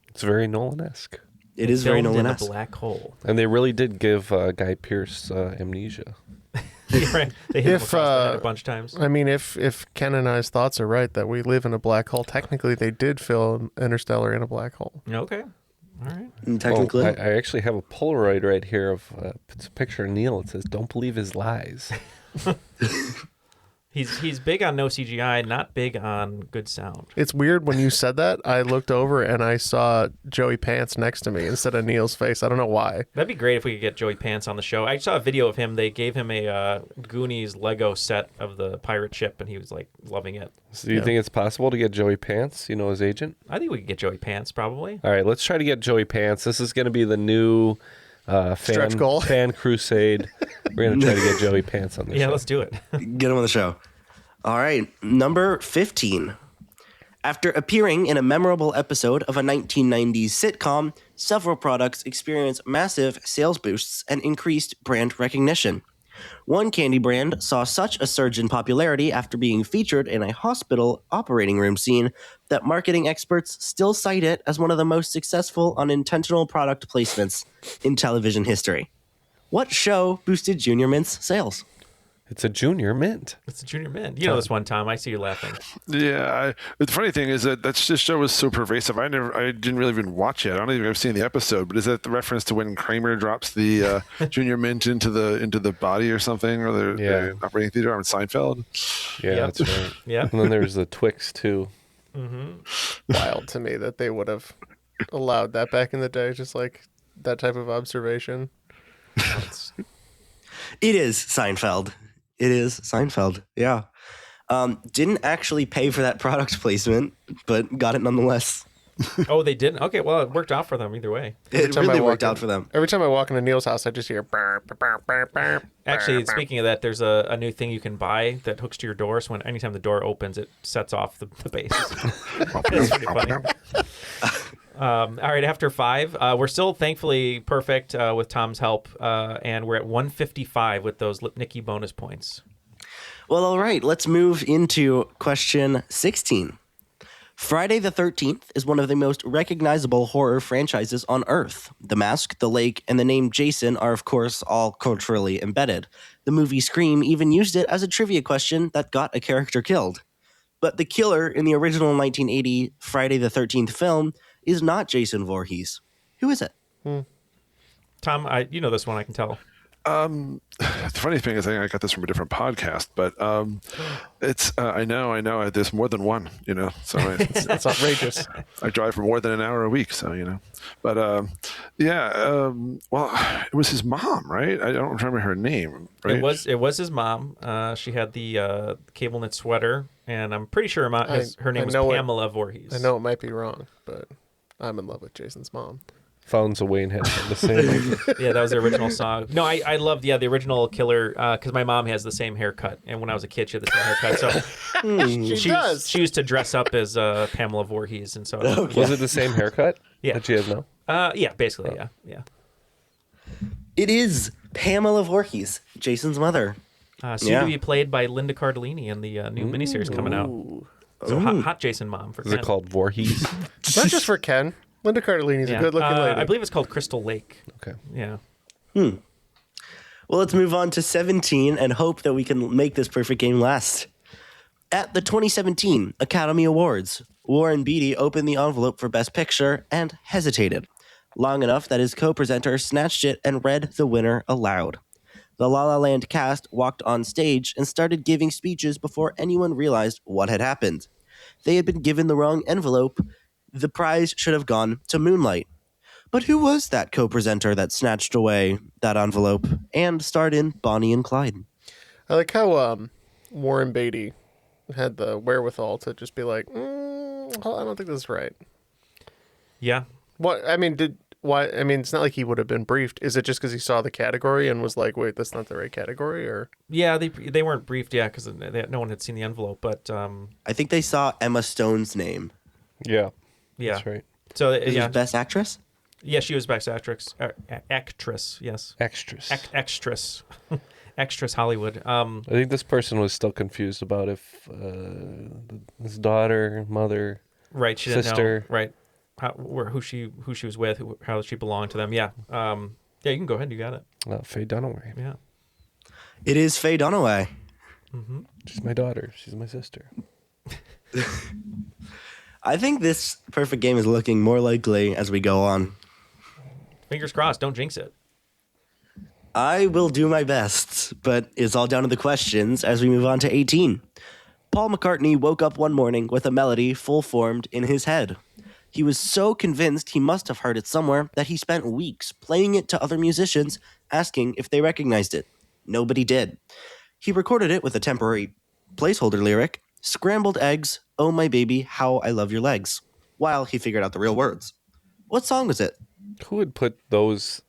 It's very Nolan-esque. It is very Filmed in a Nolan-esque. black hole. And they really did give Guy Pearce amnesia. Right. They hit him If, across the head a bunch of times. I mean, if Ken and I's thoughts are right that we live in a black hole, technically they did film Interstellar in a black hole. Okay. All right. And technically, I actually have a Polaroid right here of it's a picture of Neal. It says, "Don't believe his lies." He's big on no CGI, not big on good sound. It's weird when you said that. I looked over and I saw Joey Pants next to me instead of Neal's face. I don't know why. That'd be great if we could get Joey Pants on the show. I saw a video of him. They gave him a Goonies Lego set of the pirate ship, and he was like loving it. So do you think it's possible to get Joey Pants? You know his agent? I think we could get Joey Pants probably. All right, let's try to get Joey Pants. This is going to be the new Stretch goal. fan crusade. We're going to try to get Joey Pants on the Yeah, show. let's do it. get him on the show. All right, number 15. After appearing in a memorable episode of a 1990s sitcom, several products experienced massive sales boosts and increased brand recognition. One candy brand saw such a surge in popularity after being featured in a hospital operating room scene that marketing experts still cite it as one of the most successful unintentional product placements in television history. What show boosted Junior Mint's sales? It's a Junior Mint. It's a Junior Mint. You know this one, Tom. I see you laughing. Yeah, the funny thing is that this show was so pervasive. I didn't really even watch it. I don't even have seen the episode. But is that the reference to when Kramer drops the Junior Mint into the body or something, or the operating theater on Seinfeld? Yeah, Yep. that's right. Yeah. And then there's the Twix too. Wild to me that they would have allowed that back in the day, just like that type of observation. It is Seinfeld. It is Seinfeld. Yeah. Didn't actually pay for that product placement, but got it nonetheless. Oh, they didn't? Okay, well, it worked out for them either way. It time I really walk worked in- out for them. Every time I walk into Neal's house, I just hear burr, burr, burr, burr, Actually, burr, speaking of that, there's a new thing you can buy that hooks to your door, so anytime the door opens, it sets off the bass. It's pretty funny. All right, after 5, we're still thankfully perfect with Tom's help, and we're at 155 with those Lipnicki bonus points. Well, all right. Let's move into question 16. Friday the 13th is one of the most recognizable horror franchises on Earth. The mask, the lake, and the name Jason are, of course, all culturally embedded. The movie Scream even used it as a trivia question that got a character killed. But the killer in the original 1980 Friday the 13th film is not Jason Voorhees. Who is it? Tom, you know this one, I can tell. The funny thing is, I got this from a different podcast, but it's I know. There's more than one, So That's outrageous. I drive for more than an hour a week, so But well, it was his mom, right? I don't remember her name. Right? It was his mom. She had the cable knit sweater, and I'm pretty sure her name was Pamela Voorhees. I know it might be wrong, but I'm in love with Jason's mom. Phones away and had the same. Yeah, that was the original song. No, I loved the original killer because my mom has the same haircut, and when I was a kid, she had the same haircut. So she used to dress up as Pamela Voorhees, and so Was it the same haircut? Yeah. That she has now? yeah, basically, yeah. It is Pamela Voorhees, Jason's mother. Soon to be played by Linda Cardellini in the new miniseries coming out. So hot Jason mom for Is Ken. it called Voorhees? Not just for Ken. Linda Cardellini's a good-looking lady. I believe it's called Crystal Lake. Okay. Yeah. Well, let's move on to 17 and hope that we can make this perfect game last. At the 2017 Academy Awards, Warren Beatty opened the envelope for Best Picture and hesitated long enough that his co-presenter snatched it and read the winner aloud. The La La Land cast walked on stage and started giving speeches before anyone realized what had happened. They had been given the wrong envelope. The prize should have gone to Moonlight. But who was that co-presenter that snatched away that envelope and starred in Bonnie and Clyde? I like how Warren Beatty had the wherewithal to just be like, I don't think this is right. Yeah. What? I mean, it's not like he would have been briefed. Is it just because he saw the category and was like, wait, that's not the right category? Or Yeah, they weren't briefed, because no one had seen the envelope. But I think they saw Emma Stone's name. Yeah. yeah. That's right. So, This yeah. was Best Actress? Yeah, she was Best Actress. Actress, yes. Extras. Extras. Extras Hollywood. I think this person was still confused about if his daughter, mother, Right, she didn't sister. know. Right. Who she was with, how she belonged to them. Yeah. Yeah, you can go ahead. You got it. Faye Dunaway. Yeah. It is Faye Dunaway. She's my daughter. She's my sister. I think this perfect game is looking more likely as we go on. Fingers crossed. Don't jinx it. I will do my best, but it's all down to the questions as we move on to 18. Paul McCartney woke up one morning with a melody full-formed in his head. He was so convinced he must have heard it somewhere that he spent weeks playing it to other musicians, asking if they recognized it. Nobody did. He recorded it with a temporary placeholder lyric, "Scrambled eggs, oh my baby, how I love your legs," while he figured out the real words. What song was it? Who would put those?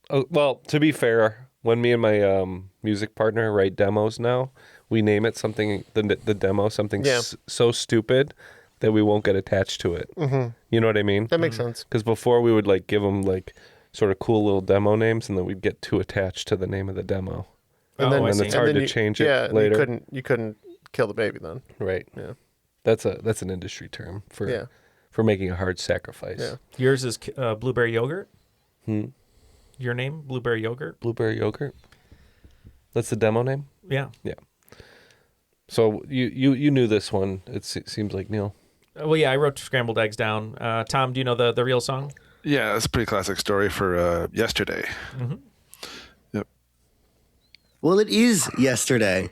Well, to be fair, when me and my music partner write demos now, we name it something, the demo, something so stupid that we won't get attached to it. Mm-hmm. You know what I mean? that makes sense. Because before we would like give them like sort of cool little demo names, and then we'd get too attached to the name of the demo, And then, I and see. it's hard to change it later. You couldn't kill the baby then. Right. Yeah. That's an industry term for making a hard sacrifice. Yeah. Yours is blueberry yogurt. Your name, blueberry yogurt. Blueberry yogurt. That's the demo name. Yeah. Yeah. So you knew this one. It seems like, Neal. Well, yeah, I wrote scrambled eggs down. Tom, do you know the real song? Yeah, it's a pretty classic story for Yesterday. Mm-hmm. Yep. Well, it is Yesterday.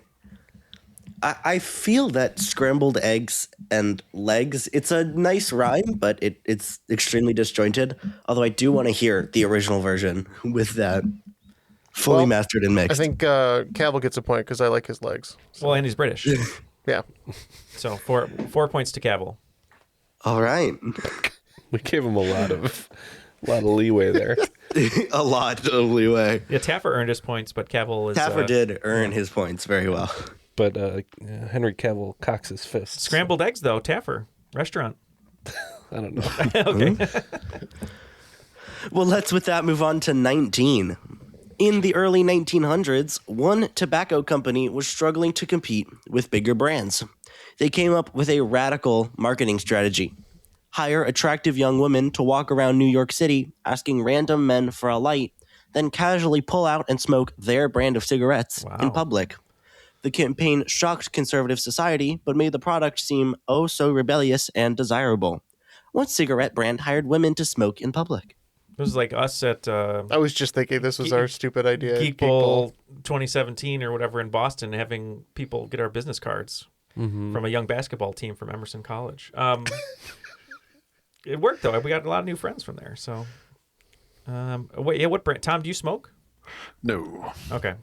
I feel that scrambled eggs and legs, it's a nice rhyme, but it's extremely disjointed. Although I do want to hear the original version with that fully mastered and mixed. I think Cavill gets a point because I like his legs. Well, and he's British. Yeah. So 4 points to Cavill. All right. We gave him a lot of leeway there. A lot of leeway. Yeah, Taffer earned his points, but Cavill is... Taffer did earn his points very well. But Henry Cavill cocks his fists. Scrambled eggs, though. Taffer. Restaurant. I don't know. Okay. Well, let's with that move on to 19. In the early 1900s, one tobacco company was struggling to compete with bigger brands. They came up with a radical marketing strategy. Hire attractive young women to walk around New York City asking random men for a light, then casually pull out and smoke their brand of cigarettes in public. The campaign shocked conservative society, but made the product seem oh so rebellious and desirable. What cigarette brand hired women to smoke in public? It was like us at I was just thinking this was our stupid idea. Geek Bowl 2017 or whatever in Boston, having people get our business cards from a young basketball team from Emerson College. It worked, though. We got a lot of new friends from there. So, what brand? Tom, do you smoke? No. Okay.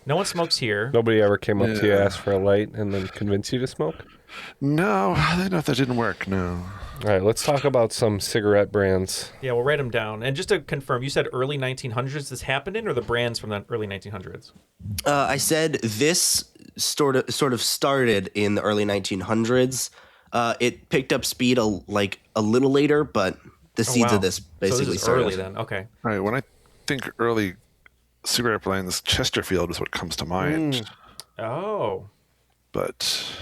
No one smokes here. Nobody ever came up to you, asked for a light, and then convinced you to smoke? No, I don't know if that didn't work. No. All right, let's talk about some cigarette brands. Yeah, we'll write them down. And just to confirm, you said early 1900s this happened in, or the brands from the early 1900s? I said this sort of started in the early 1900s. It picked up speed a little later, but the seeds of this basically so this is started early then. Okay. All right, when I think early cigarette brands, Chesterfield is what comes to mind. Oh. But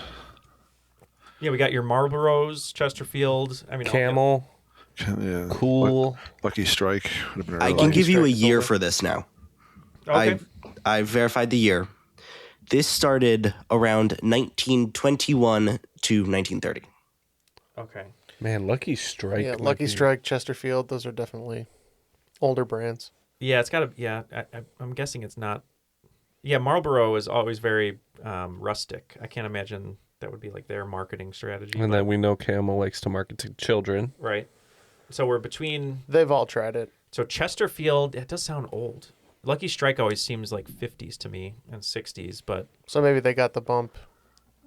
yeah, we got your Marlboros, Chesterfield. I mean, Camel. Yeah. Cool. Lucky Strike would have been I early. can give you a Strike is year over. for this now. Okay. I've verified the year. This started around 1921 to 1930. Okay. Man, Lucky Strike. Yeah, might Lucky be- Strike, Chesterfield, those are definitely older brands. Yeah, it's got to. Yeah, I'm guessing it's not. Yeah, Marlboro is always very rustic. I can't imagine that would be like their marketing strategy. And but- then we know Camel likes to market to children. right. So we're between. They've all tried it. So Chesterfield, it does sound old. Lucky Strike always seems like 50s to me and 60s, but So maybe they got the bump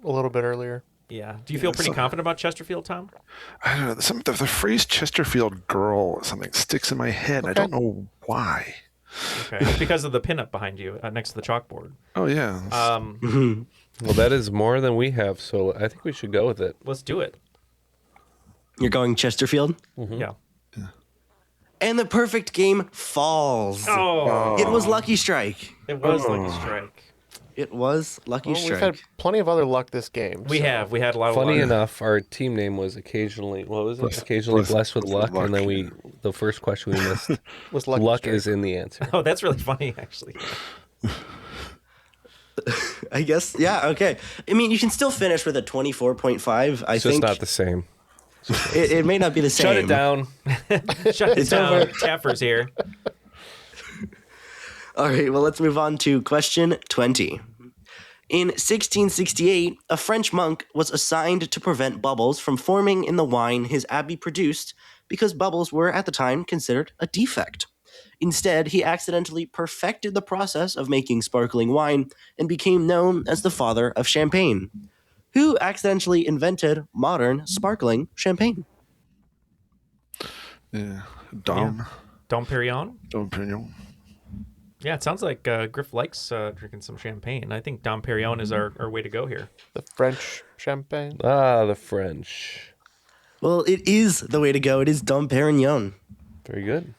a little bit earlier. yeah. Do you feel pretty confident about Chesterfield, Tom? I don't know. The phrase Chesterfield girl or something sticks in my head. I don't know why. Okay. It's because of the pinup behind you next to the chalkboard. Oh, yeah. Well, that is more than we have, so I think we should go with it. Let's do it. You're going Chesterfield? Yeah. And the perfect game falls. Oh, It was Lucky Strike. it was Lucky Strike. It was Lucky Well, Strike. we've had plenty of other luck this game. We so- have. We had a lot of Funny luck. enough, our team name was occasionally, what was it? Occasionally blessed with luck, and then the first question we missed, Was Lucky luck Strike. is in the answer. Oh, that's really funny, actually. I guess, yeah, okay. I mean, you can still finish with a 24.5. I It's think just not the same. it may not be the same. Shut it down. Shut it down. Taffer's here. All right, well, let's move on to question 20. In 1668, a French monk was assigned to prevent bubbles from forming in the wine his abbey produced because bubbles were, at the time, considered a defect. Instead, he accidentally perfected the process of making sparkling wine and became known as the father of champagne. Who accidentally invented modern sparkling champagne? Yeah. Dom Perignon? Perignon. Yeah, it sounds like Griff likes drinking some champagne. I think Dom Perignon is our way to go here. The French champagne. Ah, the French. Well, it is the way to go. It is Dom Perignon. Very good.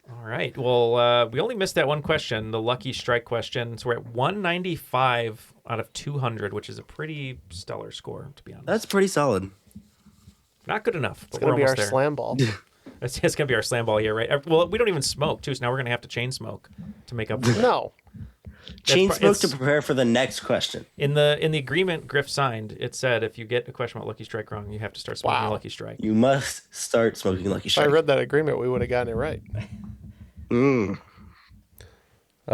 All right. Well, we only missed that one question, the Lucky Strike question. So we're at 195 out of 200, which is a pretty stellar score, to be honest. That's pretty solid. Not good enough, but It's we're going to be our almost there. slam ball. It's going to be our slam ball here, right? Well, we don't even smoke, too, so now we're going to have to chain smoke to make up for it. No. Chain pro- smoke to it's- prepare for the next question. In the agreement Griff signed, it said if you get a question about Lucky Strike wrong, you have to start smoking Wow. Lucky Strike. You must start smoking Lucky If I Strike. read that agreement, we would have gotten it right.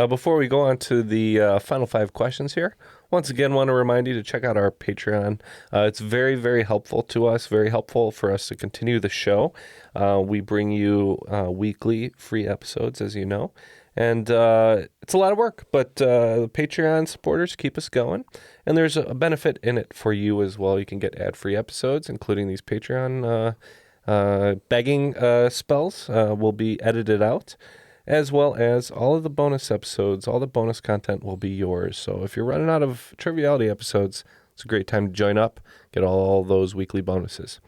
Before we go on to the final 5 questions here, once again, want to remind you to check out our Patreon. It's very, very helpful to us, very helpful for us to continue the show. We bring you weekly free episodes, as you know, and it's a lot of work, but the Patreon supporters keep us going, and there's a benefit in it for you as well. You can get ad-free episodes, including these Patreon begging spells will be edited out, as well as all of the bonus episodes. All the bonus content will be yours. So if you're running out of Triviality episodes, it's a great time to join up, get all those weekly bonuses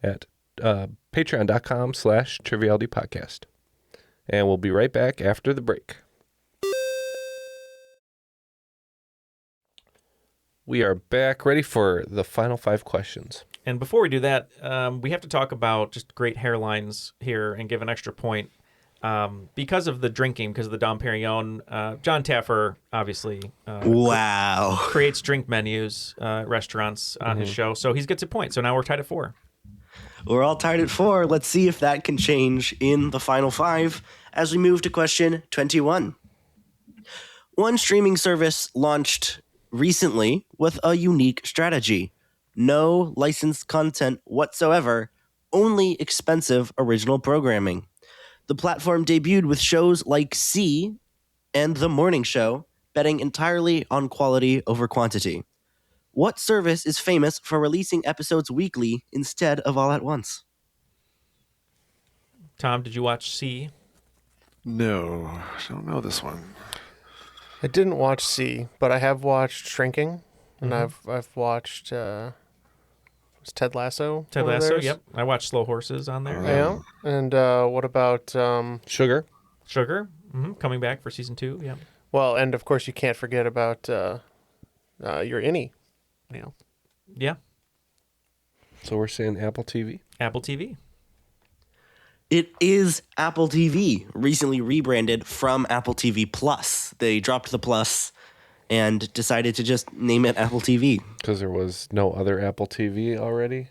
at patreon.com/trivialitypodcast. And we'll be right back after the break. We are back, ready for the final 5 questions. And before we do that, we have to talk about just great hairlines here and give an extra point. Because of the drinking, because of the Dom Perignon, John Taffer obviously Wow. creates drink menus at restaurants on his show, so he gets a point. So now we're tied at 4. We're all tied at 4. Let's see if that can change in the final 5 as we move to question 21. One streaming service launched recently with a unique strategy. No licensed content whatsoever, only expensive original programming. The platform debuted with shows like C and The Morning Show, betting entirely on quality over quantity. What service is famous for releasing episodes weekly instead of all at once? Tom, did you watch C? No, I don't know this one. I didn't watch C, but I have watched Shrinking, and I've watched was Ted Lasso. Ted one of Lasso, theirs? yep. I watched Slow Horses on there. Yeah. And what about Sugar? Sugar, coming back for season 2, yeah. well, and of course you can't forget about your innie. Neal. Yeah, So we're saying Apple TV? Apple TV. It is Apple TV, recently rebranded from Apple TV Plus. They dropped the Plus and decided to just name it Apple TV. Because there was no other Apple TV already?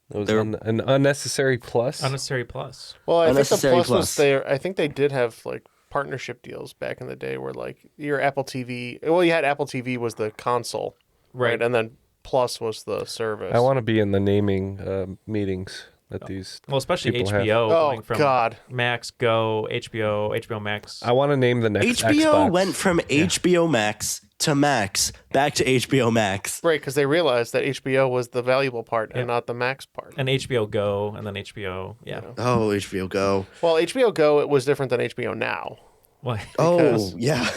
It was an unnecessary plus? Unnecessary Plus. Well, I think the Unnecessary Plus Plus. was there. I think they did have like partnership deals back in the day where like your Apple TV. Well, you had Apple TV was the console, right? And then Plus was the service. I want to be in the naming meetings that these Well, especially people HBO have. going Oh from God! Max Go, HBO Max. I want to name the next HBO Xbox. went from HBO Max to Max, back to HBO Max. Right, because they realized that HBO was the valuable part and not the Max part. And HBO Go, and then HBO. Yeah. Oh, HBO Go. Well, HBO Go it was different than HBO Now. Well, Oh, yeah.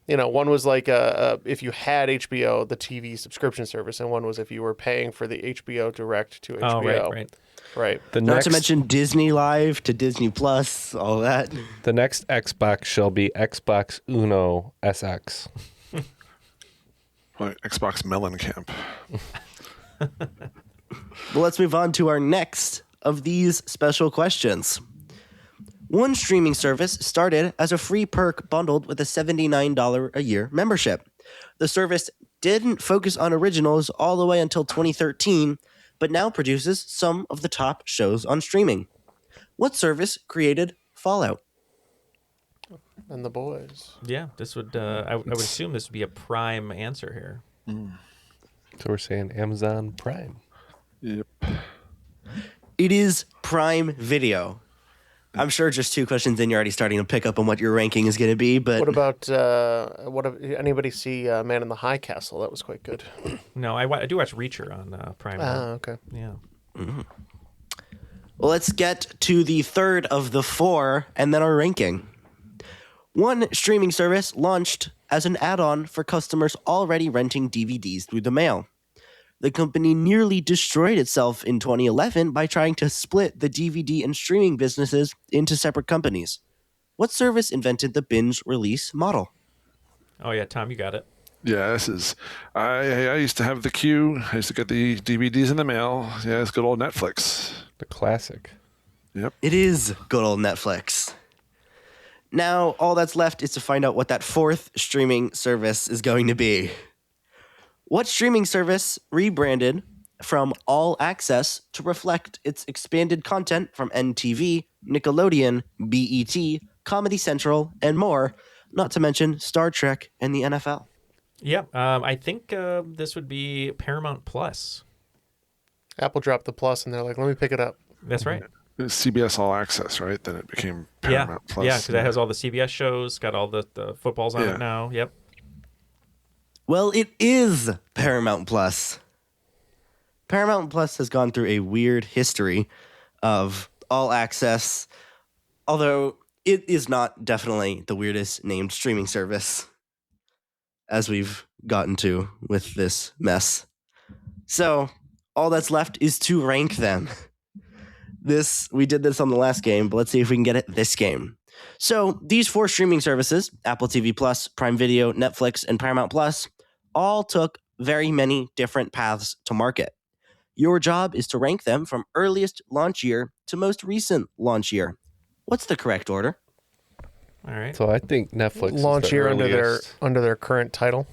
You know, one was like if you had HBO, the TV subscription service, and one was if you were paying for the HBO direct to HBO. oh, right. Right. Not to mention Disney Live to Disney Plus, all that. The next Xbox shall be Xbox Uno SX. Like Xbox Mellencamp. Well, let's move on to our next of these special questions. One streaming service started as a free perk bundled with a $79 a year membership. The service didn't focus on originals all the way until 2013, but now produces some of the top shows on streaming. What service created Fallout? And the boys. Yeah, this would. I would assume this would be a prime answer here. So we're saying Amazon Prime. Yep. It is Prime Video. I'm sure just 2 questions in, you're already starting to pick up on what your ranking is going to be. But What about anybody see Man in the High Castle? That was quite good. No, I do watch Reacher on Prime. Okay. Yeah. Well, let's get to the third of the 4 and then our ranking. One streaming service launched as an add-on for customers already renting DVDs through the mail. The company nearly destroyed itself in 2011 by trying to split the DVD and streaming businesses into separate companies. What service invented the binge release model? Oh yeah, Tom, you got it. Yeah, this is. I used to have the queue. I used to get the DVDs in the mail. Yeah, it's good old Netflix. The classic. Yep. It is good old Netflix. Now, all that's left is to find out what that 4th streaming service is going to be. What streaming service rebranded from All Access to reflect its expanded content from NTV, Nickelodeon, BET, Comedy Central, and more, not to mention Star Trek and the NFL? Yeah, I think this would be Paramount Plus. Apple dropped the plus, and they're like, "Let me pick it up." That's right. It was CBS All Access, right? Then it became Paramount Yeah, Plus. yeah, because it has all the CBS shows, got all the footballs on it now. Yep. Well, it is Paramount Plus. Paramount Plus has gone through a weird history of All Access, although it is not definitely the weirdest named streaming service, as we've gotten to with this mess. So, all that's left is to rank them. We did this on the last game, but let's see if we can get it this game. So, these 4 streaming services, Apple TV Plus, Prime Video, Netflix, and Paramount Plus, all took very many different paths to market. Your job is to rank them from earliest launch year to most recent launch year. What's the correct order? All right. So I think Netflix Launch is the year earliest. under their current title.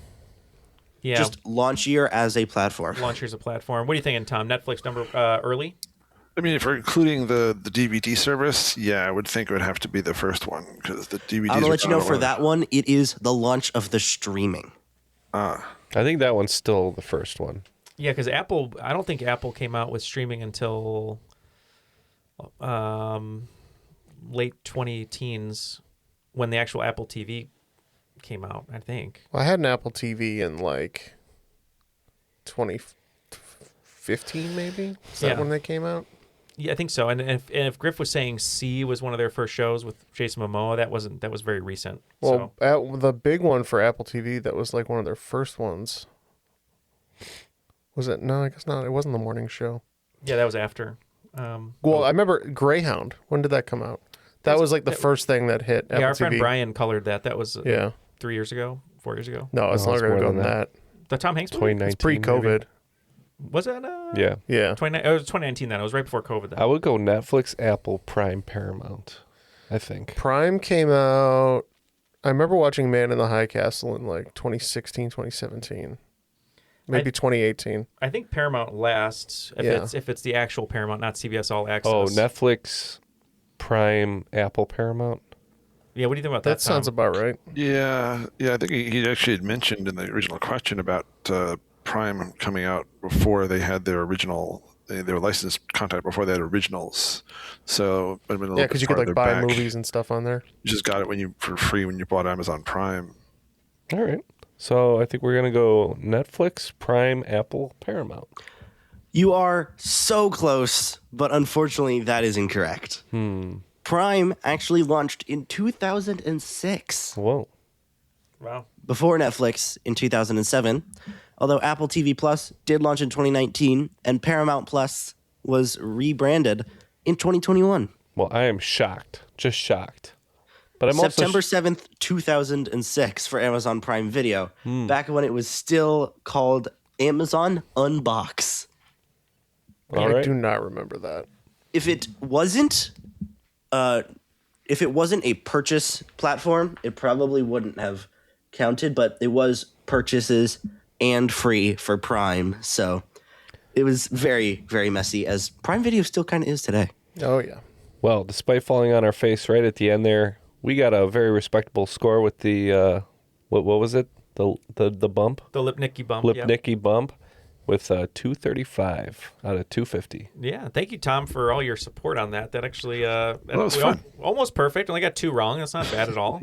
Yeah. Just launch year as a platform. launch here's a platform. What are you thinking, Tom? Netflix number early? I mean, if we're including the DVD service, yeah, I would think it would have to be the first one because the DVDs. I'm gonna let you know for are- that one, it is the launch of the streaming. I think that one's still the first one. Yeah, because Apple. I don't think Apple came out with streaming until late 2010s when the actual Apple TV came out. I think. Well, I had an Apple TV in like 2015, maybe. Is that Yeah. when they came out? Yeah, I think so. And if Griff was saying C was one of their first shows with Jason Momoa, that was very recent. Well, the big one for Apple TV that was like one of their first ones. Was it? No, I guess not. It wasn't the morning show. Yeah, that was after. Well, I remember Greyhound. When did that come out? That was like the first thing that hit Apple Yeah, our TV. friend Brian colored that. That was 3 years ago, 4 years ago. No, it's No, it's longer more ago than than that. The Tom Hanks movie? 2019. It's pre-COVID. Was it? Yeah. Yeah. It was 2019 then. It was right before COVID then. I would go Netflix, Apple, Prime, Paramount, I think. Prime came out. I remember watching Man in the High Castle in like 2016, 2017. Maybe 2018. I think Paramount lasts if it's the actual Paramount, not CBS All Access. Oh, Netflix, Prime, Apple, Paramount. Yeah, what do you think about that? That sounds about right. Yeah. I think he actually had mentioned in the original question about Prime coming out before they had their original. They were licensed content before they had originals. So it been a Yeah, because you could like buy movies and stuff on there. You just got it for free when you bought Amazon Prime. All right. So I think we're going to go Netflix, Prime, Apple, Paramount. You are so close, but unfortunately that is incorrect. Prime actually launched in 2006. Whoa. Wow. Before Netflix in 2007, although Apple TV Plus did launch in 2019 and Paramount Plus was rebranded in 2021. Well, I am shocked. Just shocked. But I'm September 7th, 2006 for Amazon Prime Video, back when it was still called Amazon Unbox. All right. I do not remember that. If it wasn't a purchase platform, it probably wouldn't have counted, but it was purchases and free for Prime. So it was very, very messy, as Prime Video still kind of is today. Oh, yeah. Well, despite falling on our face right at the end there, we got a very respectable score with the, what was it? The bump? The Lipnicki Bump. Lipnicki Bump with 235 out of 250. Yeah, thank you, Tom, for all your support on that. That actually that was fun. Almost perfect. Only got 2 wrong. That's not bad at all.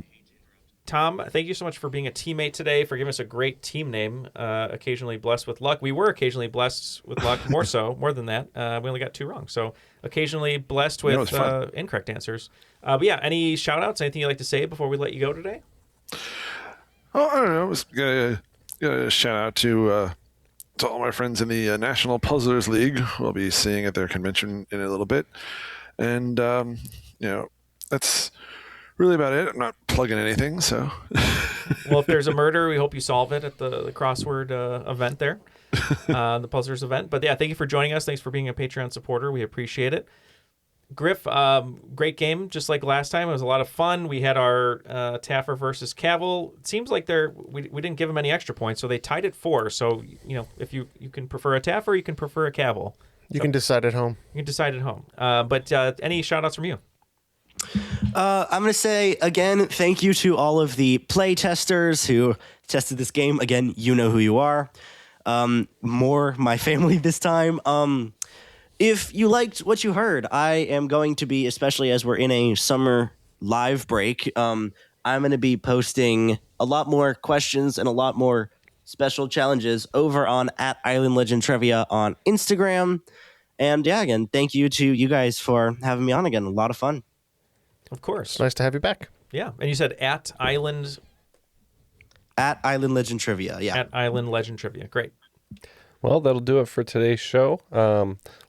Tom, thank you so much for being a teammate today, for giving us a great team name, occasionally blessed with luck. We were occasionally blessed with luck, more than that. We only got 2 wrong. So occasionally blessed with incorrect answers. But yeah, any shout-outs, anything you'd like to say before we let you go today? Oh, I don't know. I was going to shout out to all my friends in the National Puzzlers League. We'll be seeing at their convention in a little bit. And, that's really about it. I'm not plugging anything, so. Well, if there's a murder, we hope you solve it at the crossword event there, the Puzzlers event. But yeah, thank you for joining us. Thanks for being a Patreon supporter. We appreciate it. Griff, great game, just like last time. It was a lot of fun. We had our Taffer versus Cavill. It seems like we didn't give them any extra points, so they tied at 4. So, if you can prefer a Taffer, you can prefer a Cavill. You can decide at home. You can decide at home. But any shout-outs from you? I'm going to say, again, thank you to all of the play testers who tested this game. Again, you know who you are. More my family this time. If you liked what you heard, I am going to be, especially as we're in a summer live break, I'm going to be posting a lot more questions and a lot more special challenges over on @IslandLegendTrivia on Instagram. And yeah, again, thank you to you guys for having me on again. A lot of fun. Of course. Nice to have you back. Yeah. And you said @Island... @IslandLegendTrivia, yeah. @IslandLegendTrivia. Great. Well, that'll do it for today's show.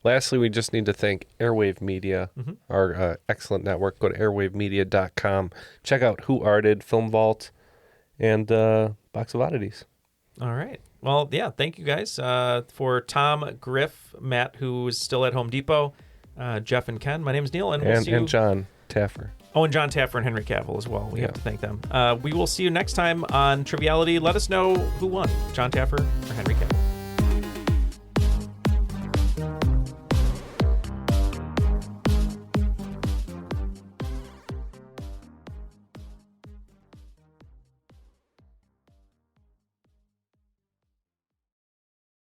Lastly, we just need to thank Airwave Media, our excellent network. Go to airwavemedia.com. Check out Who Arted, Film Vault, and Box of Oddities. All right. Well, yeah, thank you guys. For Tom, Griff, Matt, who is still at Home Depot, Jeff and Ken, my name is Neal, and we'll see you. And John Taffer. Oh, and John Taffer and Henry Cavill as well. We have to thank them. We will see you next time on Triviality. Let us know who won, John Taffer or Henry Cavill.